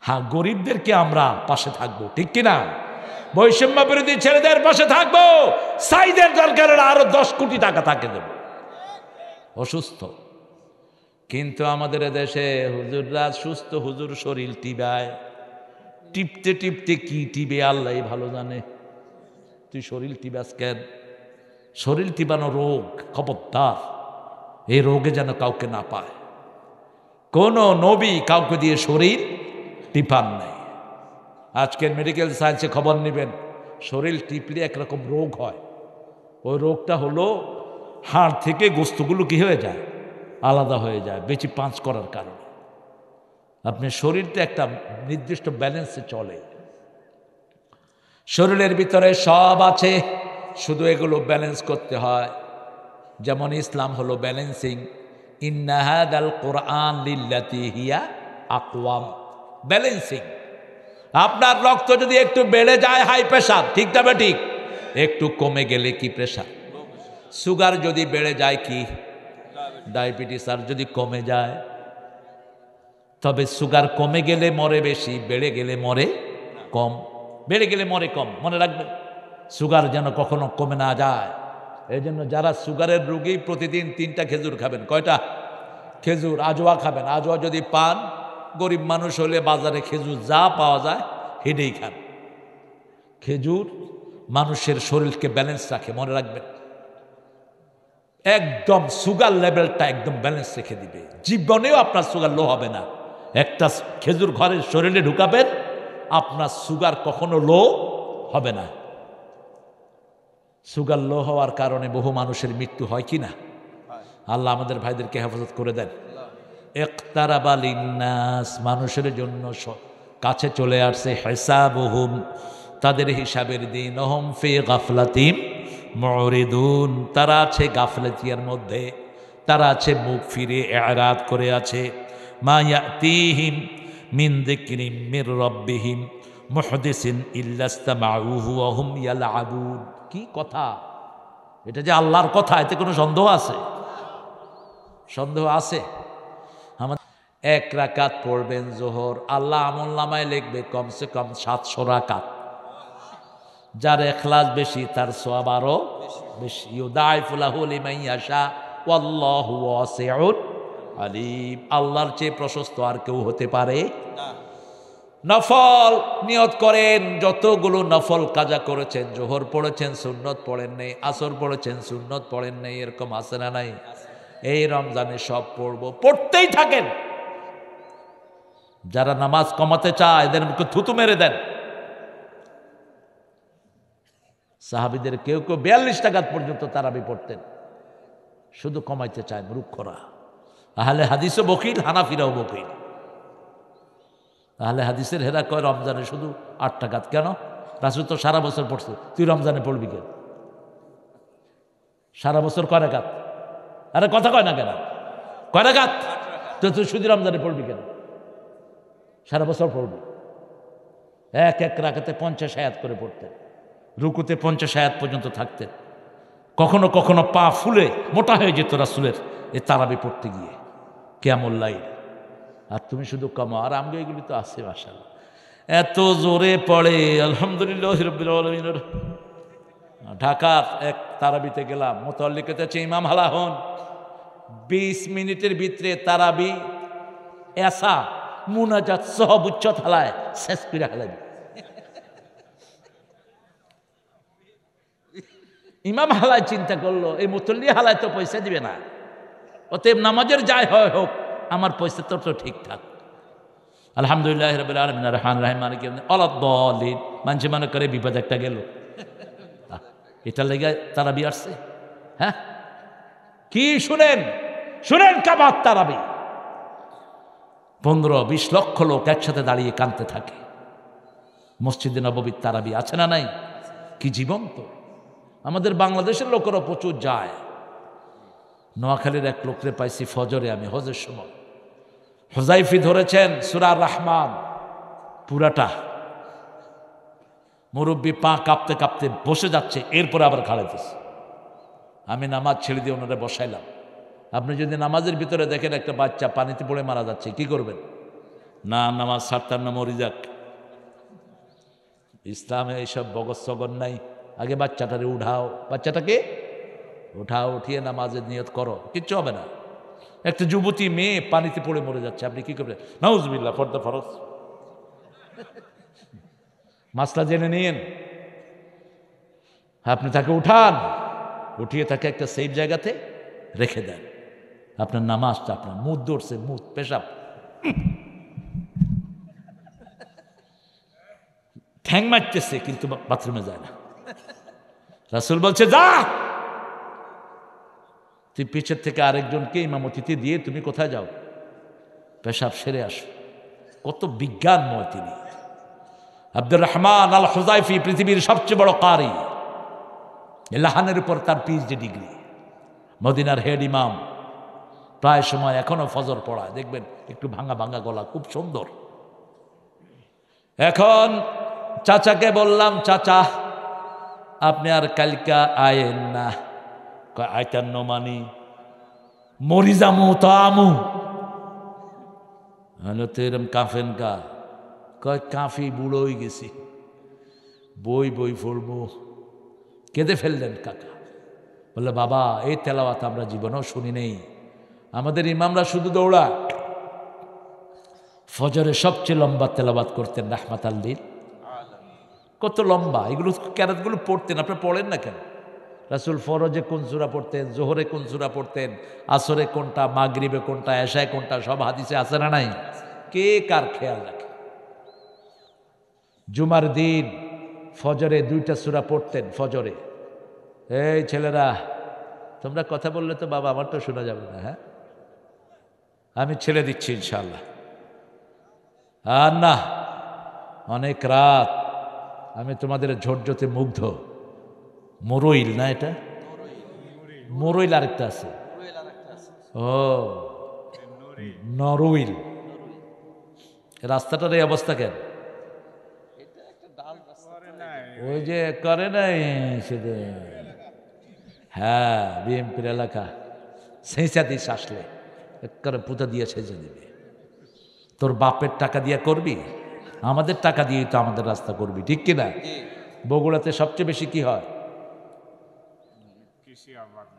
হ্যাঁ, গরিবদেরকে আমরা পাশে থাকবো, ঠিক কিনা? বৈষম্য বিরোধী ছেলেদের পাশে থাকবো। সাইদের দরকার আরো 10 কোটি টাকা তাকে দেব। অসুস্থ, কিন্তু আমাদের দেশে হুজুররা সুস্থ, হুজুর শরীর টিবায়। টিপতে টিপতে কি টিবে আল্লাহ ভালো জানে। তুই শরীর টিবাস কেন? শরীর টিবানো রোগ, খবরদার এই রোগে যেন কাউকে না পায়। কোন নবী কাউকে দিয়ে শরীর টিপান নাই। আজকের মেডিকেল সায়েন্সে খবর নেবেন, শরীর টিপলে একরকম রোগ হয়। ওই রোগটা হলো হাড় থেকে গোস্তগুলো কি হয়ে যায়, আলাদা হয়ে যায়, বেশি পাঁচ করার কারণে। আপনার শরীরটা একটা নির্দিষ্ট ব্যালেন্সে চলে। শরীরের ভিতরে সব আছে, শুধু এগুলো ব্যালেন্স করতে হয়। যেমন ইসলাম হলো ব্যালেন্সিং। ইন্না হাদাল কুরআন লিল্লাতি হিয়া আকওয়াম। ব্যালেন্সিং। আপনার রক্ত যদি একটু বেড়ে যায় হাই প্রেশার, ঠিক তবে ঠিক, একটু কমে গেলে কি প্রেশার। সুগার যদি বেড়ে যায় কি ডায়াবেটিস, আর যদি কমে যায়, তবে সুগার কমে গেলে মরে বেশি, বেড়ে গেলে মরে কম। বেড়ে গেলে মরে কম, মনে রাখবেন। সুগার যেন কখনো কমে না যায়। এই জন্য যারা সুগারের রোগী প্রতিদিন 3টা খেজুর খাবেন। কয়টা খেজুর? আজোয়া খাবেন। আজোয়া যদি পান, গরিব মানুষ হলে বাজারে খেজুর যা পাওয়া যায় হেডেই খান। খেজুর মানুষের শরীরকে ব্যালেন্স রাখে, মনে রাখবেন। একদম সুগার লেভেলটা একদম ব্যালেন্স রেখে দিবে। জীবনেও আপনার সুগার লো হবে না। একটা খেজুর ঘরের শরীরে ঢুকাবেন, আপনার সুগার কখনো লো হবে না। সুগার লো হওয়ার কারণে বহু মানুষের মৃত্যু হয় কি না? আল্লাহ আমাদের ভাইদেরকে হেফাজত করে দেন। ইকতারাবা লিন্নাস, মানুষের জন্য কাছে চলে আসছে হিসাবুহুম, তাদের হিসাবের দিন। হুম ফি গাফলাতিম মুরিদুন, তারা আছে গাফলাতিয়ার মধ্যে, তারা আছে মুখ ফিরে ইরাদ করে আছে। মা ইয়াতিহিম মিন যিকরিম মির রাব্বিহিম মুহদিসিন ইল্লা ইসতামাউহু ওয়া হুম ইয়ালআবুন। কি কথা এটা! যে আল্লাহর কথা, এতে কোনো সন্দেহ আছে? সন্দেহ আছে? আমাদের 1 রাকাত পড়বেন জোহর, আল্লাহ আমলনামায় লিখবে কমসে কম 700 রাকাত। যার ইখলাস বেশি তার সওয়াব আরো বেশি। ইউদাইফু লাহু লিমান ইয়াশা ওয়াল্লাহু ওয়াসিউন আলিম। আল্লাহর চেয়ে প্রশস্ত আর কেউ হতে পারে না। নফল নিয়ত করেন, যতগুলো নফল কাজা করেছেন, জোহর পড়েছেন সুন্নত পড়েন নেই, আসর পড়েছেন সুন্নত পড়েন নেই, এরকম আছে না নাই? এই রমজানে সব পড়বো, পড়তেই থাকেন। যারা নামাজ কমাতে চায় এদের মুখে থুতু মেরে দেন। সাহাবীদের কেউ কেউ 42 রাকাত পর্যন্ত তারাবি পড়তেন, শুধু কমাইতে চায় মূর্খরা। আহলে হাদিসও বকিল, হানাফিরাও বকিল। আহলে হাদিসের হেরা কয় রমজানে শুধু 8 রাকাত। কেন? রাসূল তো সারা বছর পড়ছে, তুই রমজানে পড়বি কেন? সারা বছর কয় রাকাত? আরে কথা কয় না কেন? কয় রাকাত? তো তুই শুধু রমজানে পড়বি কেন? সারা বছর পড়বি। এক রাকাতে 50 আয়াত করে পড়তেন, রুকুতে 50 আয়াত পর্যন্ত থাকতেন। কখনো কখনো পা ফুলে মোটা হয়ে যেত রাসূলের এ তারাবি পড়তে গিয়ে, কিয়ামুল লাইল। আর তুমি শুধু কমা। আর আমগো এগুলি তো আছে মাশাআল্লাহ, এত জোরে পড়ে। আলহামদুলিল্লাহ রাব্বিল আলামিন। ঢাকার এক তারাবিতে গেলাম, মুতাল্লিকাতে আছে ইমাম হালাহন, 20 মিনিটের ভিতরে তারাবি এসা মুনাজাত সব উচ্চ থালায় শেষ করে হালাবি। ইমাম হালায় চিন্তা করলো এই মুতল্লি হালায় তো পয়সা দিবে না, অতএব নামাজের যাই হয় হোক আমার পয়সা তো ঠিকঠাক। আলহামদুলিল্লাহ রাব্বিল আলামিন রহমান রহিম মালিক আলাদ-দাল্লিন মানুষ মনে করে বিপদ একটা গেল, এটা লেগে তারাবি আসছে। হ্যাঁ কি শুনেন শুনেন কাবার তারাবি 15-20 লক্ষ লোক একসাথে দাঁড়িয়ে কাঁদতে থাকে। মসজিদে নববীর তারাবি আছে না নাই? কি জীবন্ত। আমাদের বাংলাদেশের লোকেরা প্রচুর যায়। নোয়াখালীর এক লোকরে পাইছি ফজরে আমি হজের সময়, হুযাইফা ধরেছেন সূরা রহমান পুরাটা, মুরব্বী পা কাঁপতে কাঁপতে বসে যাচ্ছে, এরপরে আবার খাড়াইতেছে। আমি নামাজ ছেড়ে দিয়ে ওনারা বসাইলাম। আপনি যদি নামাজের ভিতরে দেখেন একটা বাচ্চা পানিতে পড়ে মারা যাচ্ছে, কি করবেন? না নামাজ ছাড়তাম না, মরি যাক। ইসলামে এইসব বগস সগর নাই। আগে বাচ্চাটারে উঠাও, বাচ্চাটাকে উঠাও, উঠিয়ে নামাজের নিয়ত করো, কিচ্ছু হবে না। একটা যুবতী মেয়ে পানিতে পড়ে মরে যাচ্ছে, আপনি কি করবেন? নাউজুবিল্লাহ, ফরদা ফরজ। মাসলা জেনে নিন, আপনি তাকে উঠান, উঠিয়ে তাকে একটা সেফ জায়গাতে রেখে দেন। আপনার নামাজটা, আপনার মুদ ধরছে, মুদ পেশাব ঠ্যাং মারতেছে কিন্তু বাথরুমে যায় না। রাসূল বলছে যা, তুই পিছের থেকে আরেকজনকে ইমামতিতে দিয়ে তুমি কোথায় যাও, পেশাব সেরে আসো। কত বিজ্ঞানময় তিনি। আব্দুর রহমান আল হুযাইফি পৃথিবীর সবচেয়ে বড় কারি, লাহানের উপর তার পিএইচডি ডিগ্রি, মদিনার হেড ইমাম। প্রায় সময় এখনো ফজর পড়ায়, দেখবেন একটু ভাঙা ভাঙা গলা, খুব সুন্দর। এখন চাচাকে বললাম, চাচা আপনি আর কালকা আয়েন না। আইতার নমানি মরি যামু তো আমু। হলো তো এরম কাফেন কা, কয় কাফি বুড়ো হয়ে গেছি, বই বই পড়বো। কেঁদে ফেললেন কাকা। বললে বাবা এই তেলাওয়াত আমরা জীবনেও শুনি নেই। আমাদের ইমামরা শুধু দৌড়া। ফজরে সবচেয়ে লম্বা তেলাওয়াত করতেন রাহমাতাল লিল। কত লম্বা এগুলো, কেরাতগুলো পড়তেন, আপনি পড়েন না কেন? রাসূল ফরজে কোন সূরা পড়তেন, জোহরে কোন সূরা পড়তেন, আসরে কোনটা, মাগরিবে কোনটা, এশায় কোনটা, সব হাদিসে আছে না নাই? কে কার খেয়াল রাখে? জুমার দিন ফজরে 2টা সূরা পড়তেন ফজরে। এই ছেলেরা তোমরা কথা বললে তো বাবা আমার তো শোনা যাবে না। হ্যাঁ আমি ছেড়ে দিচ্ছি ইনশাআল্লাহ। আর না, অনেক রাত, আমি তোমাদের ঝরঝতে মুগ্ধ। মরইল না এটা? মরইল আরেকটা আছে, ও নরইল। রাস্তাটার এই অবস্থা কেন? ওই যে করে নাই সেদিন, হ্যাঁ বিএমপির এলাকা, সেঁচা দিস আসলে একবারে পুঁতা দিয়ে সেজে দিবে। তোর বাপের টাকা দিয়ে করবি, আমাদের টাকা দিয়েই তো আমাদের রাস্তা করবি, ঠিক কিনা? বগুড়াতে সবচেয়ে বেশি কি হয়?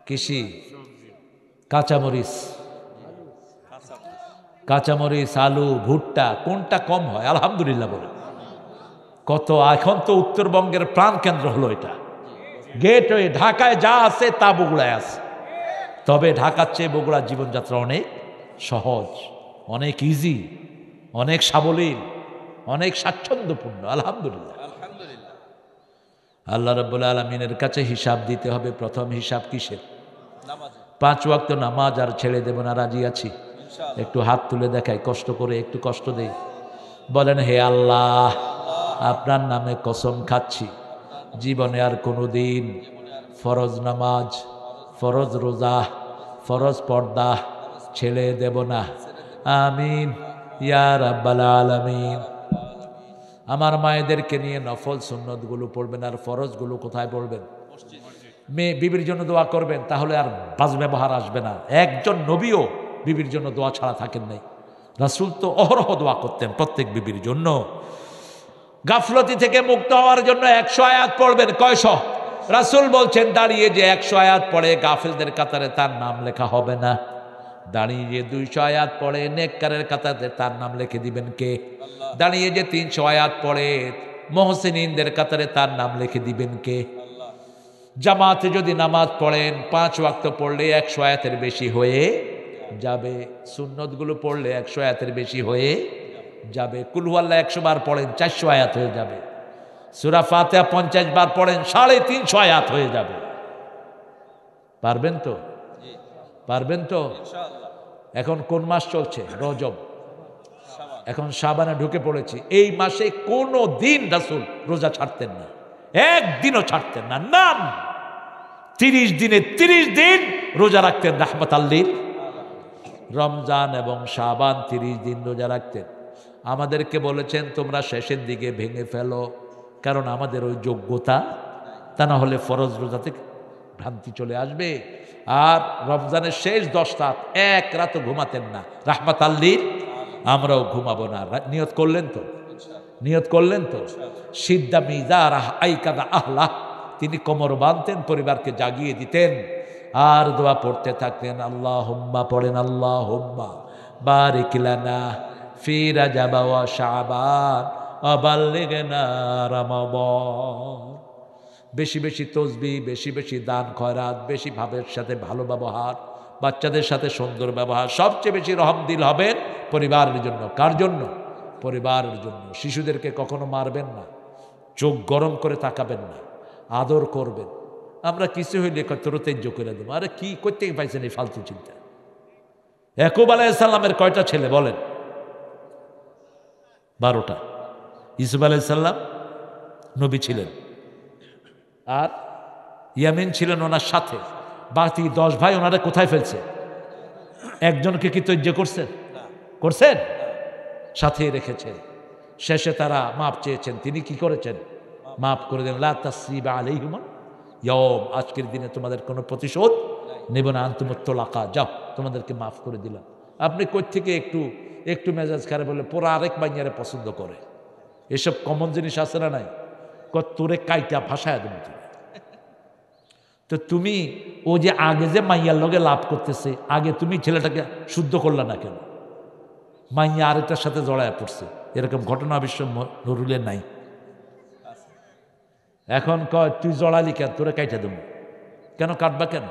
কৃষি, কাঁচামরিচ, কাঁচামরিচ, আলু, ভুট্টা, কোনটা কম হয়? আলহামদুলিল্লাহ বলে। কত এখন তো উত্তরবঙ্গের প্রাণ কেন্দ্র হলো এটা, গেটওয়ে। ঢাকায় যা আছে তা বগুড়ায় আছে, তবে ঢাকার চেয়ে বগুড়ার জীবনযাত্রা অনেক সহজ, অনেক ইজি, অনেক সাবলীল, অনেক স্বাচ্ছন্দ্যপূর্ণ। আলহামদুলিল্লাহ। আল্লাহ রাব্বুল আলামিনের কাছে হিসাব দিতে হবে। প্রথম হিসাব কিসের? 5 ওয়াক্ত নামাজ। আর ছেড়ে দেব না, রাজি আছি। একটু হাত তুলে দেখাই, কষ্ট করে একটু কষ্ট দেই। বলেন হে আল্লাহ, আপনার নামে কসম খাচ্ছি, জীবনে আর কোনো দিন ফরজ নামাজ, ফরজ রোজা, ফরজ পর্দা ছেড়ে দেব না। আমিন ইয়া রাব্বাল আলামিন। আমার মায়েদেরকে নিয়ে নফল সুন্নতগুলো পড়বেন, আর ফরজগুলো কোথায় পড়বেন? মেয়ে বিবির জন্য দোয়া করবেন, তাহলে আর বাজ ব্যবহার আসবে না। একজন নবীও বিবির জন্য দোয়া ছাড়া থাকেন নাই। রাসূল তো অহরহ দোয়া করতেন প্রত্যেক বিবির জন্য। গাফলতি থেকে মুক্ত হওয়ার জন্য 100 আয়াত পড়বেন। কয়শ? রাসূল বলছেন দাঁড়িয়ে যে 100 আয়াত পড়ে গাফিলদের কাতারে তার নাম লেখা হবে না। দাঁড়িয়ে যে 200 আয়াত পড়ে নেককারের কাতারে তার নাম লিখে দিবেন কে? দাঁড়িয়ে যে 300 আয়াত পড়ে মুহসিনিনদের কাতারে তার নাম লিখে দিবেন কে? জামাতে যদি নামাজ পড়েন 5 ওয়াক্ত পড়লে 100 আয়াতের বেশি হয়ে যাবে। সুন্নতগুলো পড়লে 100 আয়াতের বেশি হয়ে যাবে। কুল হুয়াল্লাহ 100 বার পড়েন 400 আয়াত হয়ে যাবে। সূরা ফাতিহা 50 বার পড়েন 350 আয়াত হয়ে যাবে। পারবেন তো? পারবেন তো? এখন কোন মাস চলছে? রজব। এখন শাবানে ঢুকে পড়েছি। এই মাসে কোনো দিন রাসূল রোজা ছাড়তেন না, একদিনও ছাড়তেন না। নাম 30 দিনে 30 দিন রোজা রাখতেন রাহমাতাল লিল। রমজান এবং শাবান 30 দিন রোজা রাখতেন। আমাদেরকে বলেছেন তোমরা শেষের দিকে ভেঙে ফেলো, কারণ আমাদের ওই যোগ্যতা, তা না হলে ফরজ রোজাতে ভ্রান্তি চলে আসবে। আর রমজানের শেষ 10 রাত এক রাতও ঘুমাতেন না রাহমাতাল লিল। আমরাও ঘুমাবো না। নিয়ত করলেন তো? নিয়ত করলেন তো? সিদ্ধা মিজারাহ আইকাদা আহলা, তিনি কোমর বাঁধতেন, পরিবারকে জাগিয়ে দিতেন আর দোয়া পড়তে থাকতেন। আল্লাহুম্মা পড়েন, আল্লাহুম্মা বারিক লানা ফি রাজাব ওয়া শাবান ওয়া বাল্লিগনা রমাদান। বেশি বেশি তসবিহ, বেশি বেশি দান খয়রাত, বেশি ভাবের সাথে ভালো ব্যবহার, বাচ্চাদের সাথে সুন্দর ব্যবহার। সবচেয়ে বেশি রহমদিল হবেন পরিবারের জন্য। কার জন্য? পরিবারের জন্য। শিশুদেরকে কখনো মারবেন না, চোখ গরম করে তাকাবেন না, আদর করবেন। আমরা কিছু হইলে তোর তেজ্য করে দেবো। আরে কি করতে পাইছেন এই ফালতু চিন্তা? ইয়াকুব আলাইহিস সালামের কয়টা ছেলে বলেন? 12টা। ইউসুফ আলাইহিস সালাম নবী ছিলেন, আর ইয়ামিন ছিলেন ওনার সাথে। বাকি 10 ভাই ওনারা কোথায় ফেলছে? একজনকে কি তৈর্য করছেন? করছেন? সাথেই রেখেছেন। শেষে তারা মাপ চেয়েছেন, তিনি কি করেছেন? মাফ করে দেন। লা তাসরিবা আলাইহিম ইয়াউম, আজকের দিনে তোমাদের কোনো প্রতিশোধ নেব না। আনতুমুত তালাকা, যাও তোমাদেরকে মাফ করে দিলাম। আপনি কই থেকে একটু মেজাজ খারাপ হলে পুরো আরেক মাইয়ারে পছন্দ করে। এসব কমন জিনিস আছে না নাই? তোরে কাইটা ভাষায় দেবো তুমি। তো তুমি ও যে আগে যে মাইয়ার লগে লাভ করতেছে, আগে তুমি ছেলেটাকে শুদ্ধ করলা না কেন? মাইয়া আরেকটার সাথে জড়ায় পড়ছে, এরকম ঘটনা বিশ্ব নরুলের নাই। এখন কয় তুই জড়ালি কেন? তোরে কাইটা দেবো কেন? কাটবা কেন?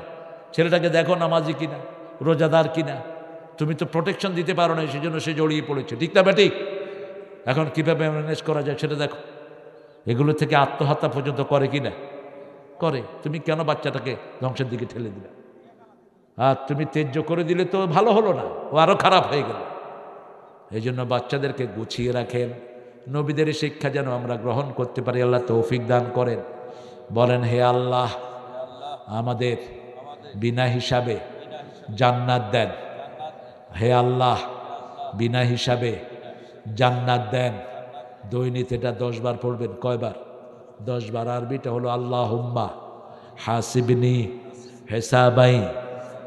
ছেলেটাকে দেখো নামাজি কিনা, রোজাদার কিনা। তুমি তো প্রোটেকশন দিতে পারো না, সেই জন্য সে জড়িয়ে পড়েছে। ঠিক না বেঠিক? এখন কীভাবে ম্যানেজ করা যায় সেটা দেখো। এগুলো থেকে আত্মহত্যা পর্যন্ত করে কিনা? করে। তুমি কেন বাচ্চাটাকে ধ্বংসের দিকে ঠেলে দিলে? আর তুমি তেজ্য করে দিলে তো ভালো হলো না, ও আরো খারাপ হয়ে গেল। এই জন্য বাচ্চাদেরকে গুছিয়ে রাখেন। নবীদের শিক্ষা যেন আমরা গ্রহণ করতে পারি। আল্লাহ তৌফিক দান করেন। বলেন, হে আল্লাহ আমাদের বিনা হিসাবে জান্নাত দেন। হে আল্লাহ বিনা হিসাবে জান্নাত দেন। দৈনিক এটা 10 বার পড়বেন। কয়বার? 10 বার। আরবিটা হলো আল্লাহুম্মা হাসিবনি হিসাবাই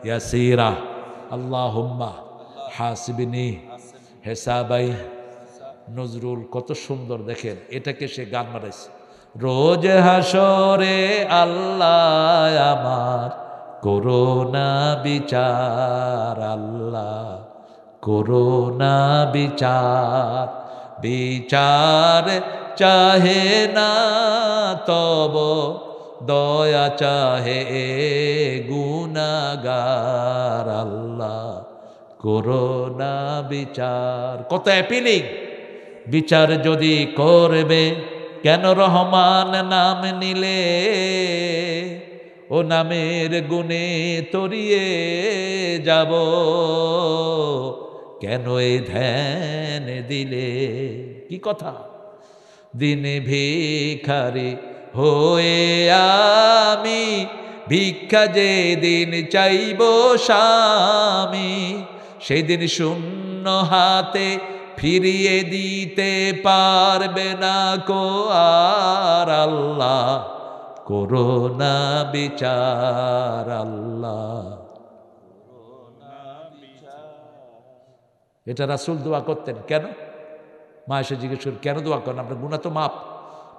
ইয়াসিরা। আল্লাহুম্মা হাসিবনি হিসাবাই। নজরুল কত সুন্দর দেখেন, এটাকে সে গান বানাইছে। রোজ হাসরে আল্লাহ আমার করোনা বিচার, আল্লাহ করোনা বিচার। বিচার চাহে না তব দয়া চাহে গুনাগার, আল্লাহ করোনা বিচার। কত অ্যাপিলিং! বিচার যদি করবে কেন রহমান নাম নিলে, ও নামের গুণে তরিয়ে যাব, কেন এ ধ্যান দিলে। কি কথা! দিনে ভিখারি হয়ে আমি ভিক্ষা যে দিন চাইব স্বামী, সেদিন শূন্য হাতে ফিরিয়ে দিতে পারবে না কো আর, আল্লাহ করোনা বিচার, আল্লাহ। এটা রাসূল দোয়া করতেন। কেন? মা এসে জিজ্ঞেস করে কেন দোয়া করেন? আপনার গুনাহ তো মাপ।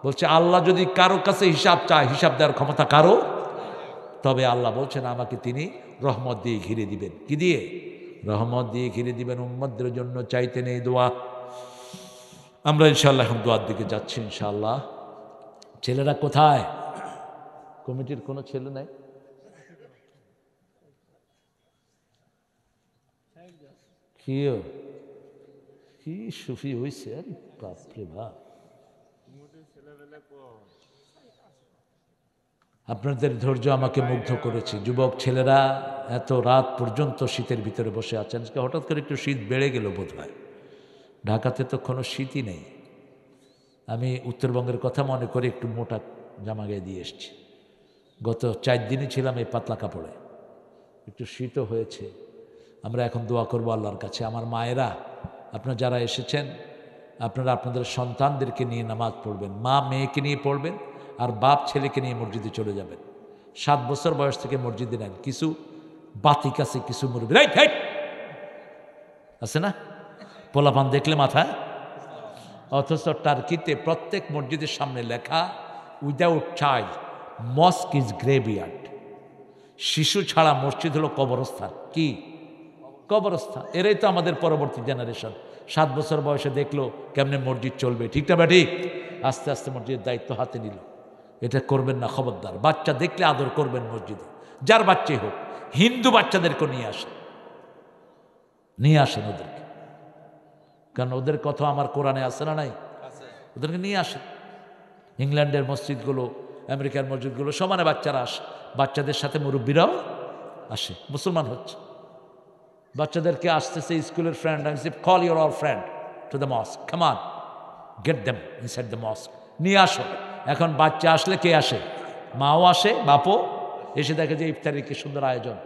বলছে আল্লাহ যদি কারো কাছে হিসাব চায়, হিসাব দেওয়ার ক্ষমতা কারো, তবে আল্লাহ বলছেন আমাকে তিনি রহমত দিয়ে ঘিরে দিবেন। কি দিয়ে? রহমত দিয়ে ঘিরে দিবেন। উম্মতদের জন্য চাইতেন এই দোয়া। আমরা ইনশাআল্লাহ এখন দোয়ার দিকে যাচ্ছি ইনশাআল্লাহ। ছেলেরা কোথায়? কমিটির কোনো ছেলে নাই? কি সুফি হয়েছে, বাপরে বাপ। আপনাদের ধৈর্য আমাকে মুগ্ধ করেছে। যুবক ছেলেরা এত রাত পর্যন্ত শীতের ভিতরে বসে আছেন। হঠাৎ করে একটু শীত বেড়ে গেল বোধ হয়। ঢাকাতে তো কোনো শীতই নেই। আমি উত্তরবঙ্গের কথা মনে করে একটু মোটা জামা গায়ে দিয়ে এসছি। গত 4 দিনই ছিলাম এই পাতলা কাপড়ে, একটু শীতও হয়েছে। আমরা এখন দোয়া করব আল্লাহর কাছে। আমার মায়েরা, আপনারা যারা এসেছেন, আপনারা আপনাদের সন্তানদেরকে নিয়ে নামাজ পড়বেন। মা মেয়েকে নিয়ে পড়বেন, আর বাপ ছেলেকে নিয়ে মসজিদে চলে যাবেন। 7 বছর বয়স থেকে মসজিদে নেন। কিছু বাতিক আছে, কিছু মুরব্বী আছে না, পোলাপান দেখলে মাথায়। অথচ টার্কিতে প্রত্যেক মসজিদের সামনে লেখা, উইদাউট চাইল্ড মস্ক ইজ গ্রেভিয়ার্ড। শিশু ছাড়া মসজিদ হলো কবরস্থান। কি কবরস্থান? এরাই তো আমাদের পরবর্তী জেনারেশন। 7 বছর বয়সে দেখলো কেমনে মসজিদ চলবে, ঠিক না ঠিক? আস্তে আস্তে মসজিদের দায়িত্ব হাতে নিল। এটা করবেন না, খবরদার। বাচ্চা দেখলে আদর করবেন মসজিদে, যার বাচ্চাই হোক। হিন্দু বাচ্চাদেরকে নিয়ে আসেন ওদেরকে, কারণ ওদের কথা আমার কোরআনে আছে না নাই? ওদেরকে নিয়ে আসেন। ইংল্যান্ডের মসজিদগুলো, আমেরিকার মসজিদগুলো সমানে বাচ্চারা আসে, বাচ্চাদের সাথে মুরব্বীরাও আসে, মুসলমান হচ্ছে। বাচ্চাদেরকে আসতেছে স্কুলের ফ্রেন্ড, আমি সে call your all friend to the mosque, come on, get them inside the mosque, নিয়ে আসো। এখন বাচ্চা আসলে কে আসে? মাও আসে, বাপও এসে দেখে যে ইফতারির কি সুন্দর আয়োজন।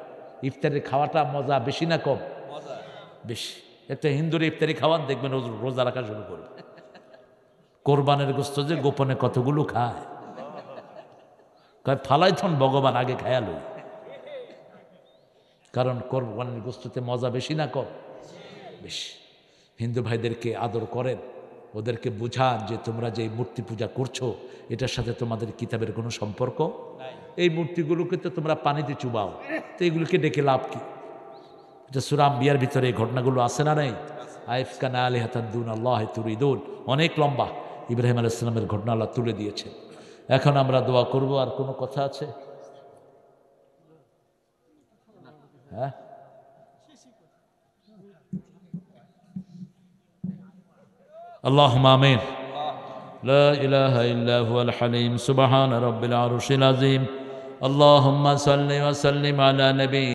ইফতারির খাওয়াটা মজা বেশি না কম? বেশি। একটা হিন্দুর ইফতারি খাওয়ান, দেখবেন রোজা রাখা শুরু করবে। কোরবানের গোস্ত যে গোপনে কতগুলো খায়, ফালাইথন ভগবান আগে খায়ালো। কারণ কোরবানের গোস্ততে মজা বেশি না কম? বেশি। হিন্দু ভাইদেরকে আদর করেন, ওদেরকে বুঝান যে তোমরা যে মূর্তি পূজা করছো এটার সাথে তোমাদের কিতাবের কোনো সম্পর্ক। এই মূর্তিগুলোকে তো তোমরা পানিতে চুবাও, তো এগুলোকে ডেকে লাভ কি? এটা সূরা আম্বিয়ার ভিতরে এই ঘটনাগুলো আছে না নাই? আইফকানা আলিহাতান দুনাল্লাহি তুরিদুন, অনেক লম্বা। ইব্রাহিম আলাইহিস সালামের ঘটনা আল্লাহ তুলে দিয়েছে। এখন আমরা দোয়া করব। আর কোনো কথা আছে? হ্যাঁ, আল্লাহুম্মা আমিন। লা ইলাহা ইল্লা হুয়াল হালিম সুবহান রাব্বিল আরশিল আযীম। আল্লাহুম্মা সাল্লি ওয়া সাল্লিম আলা নবী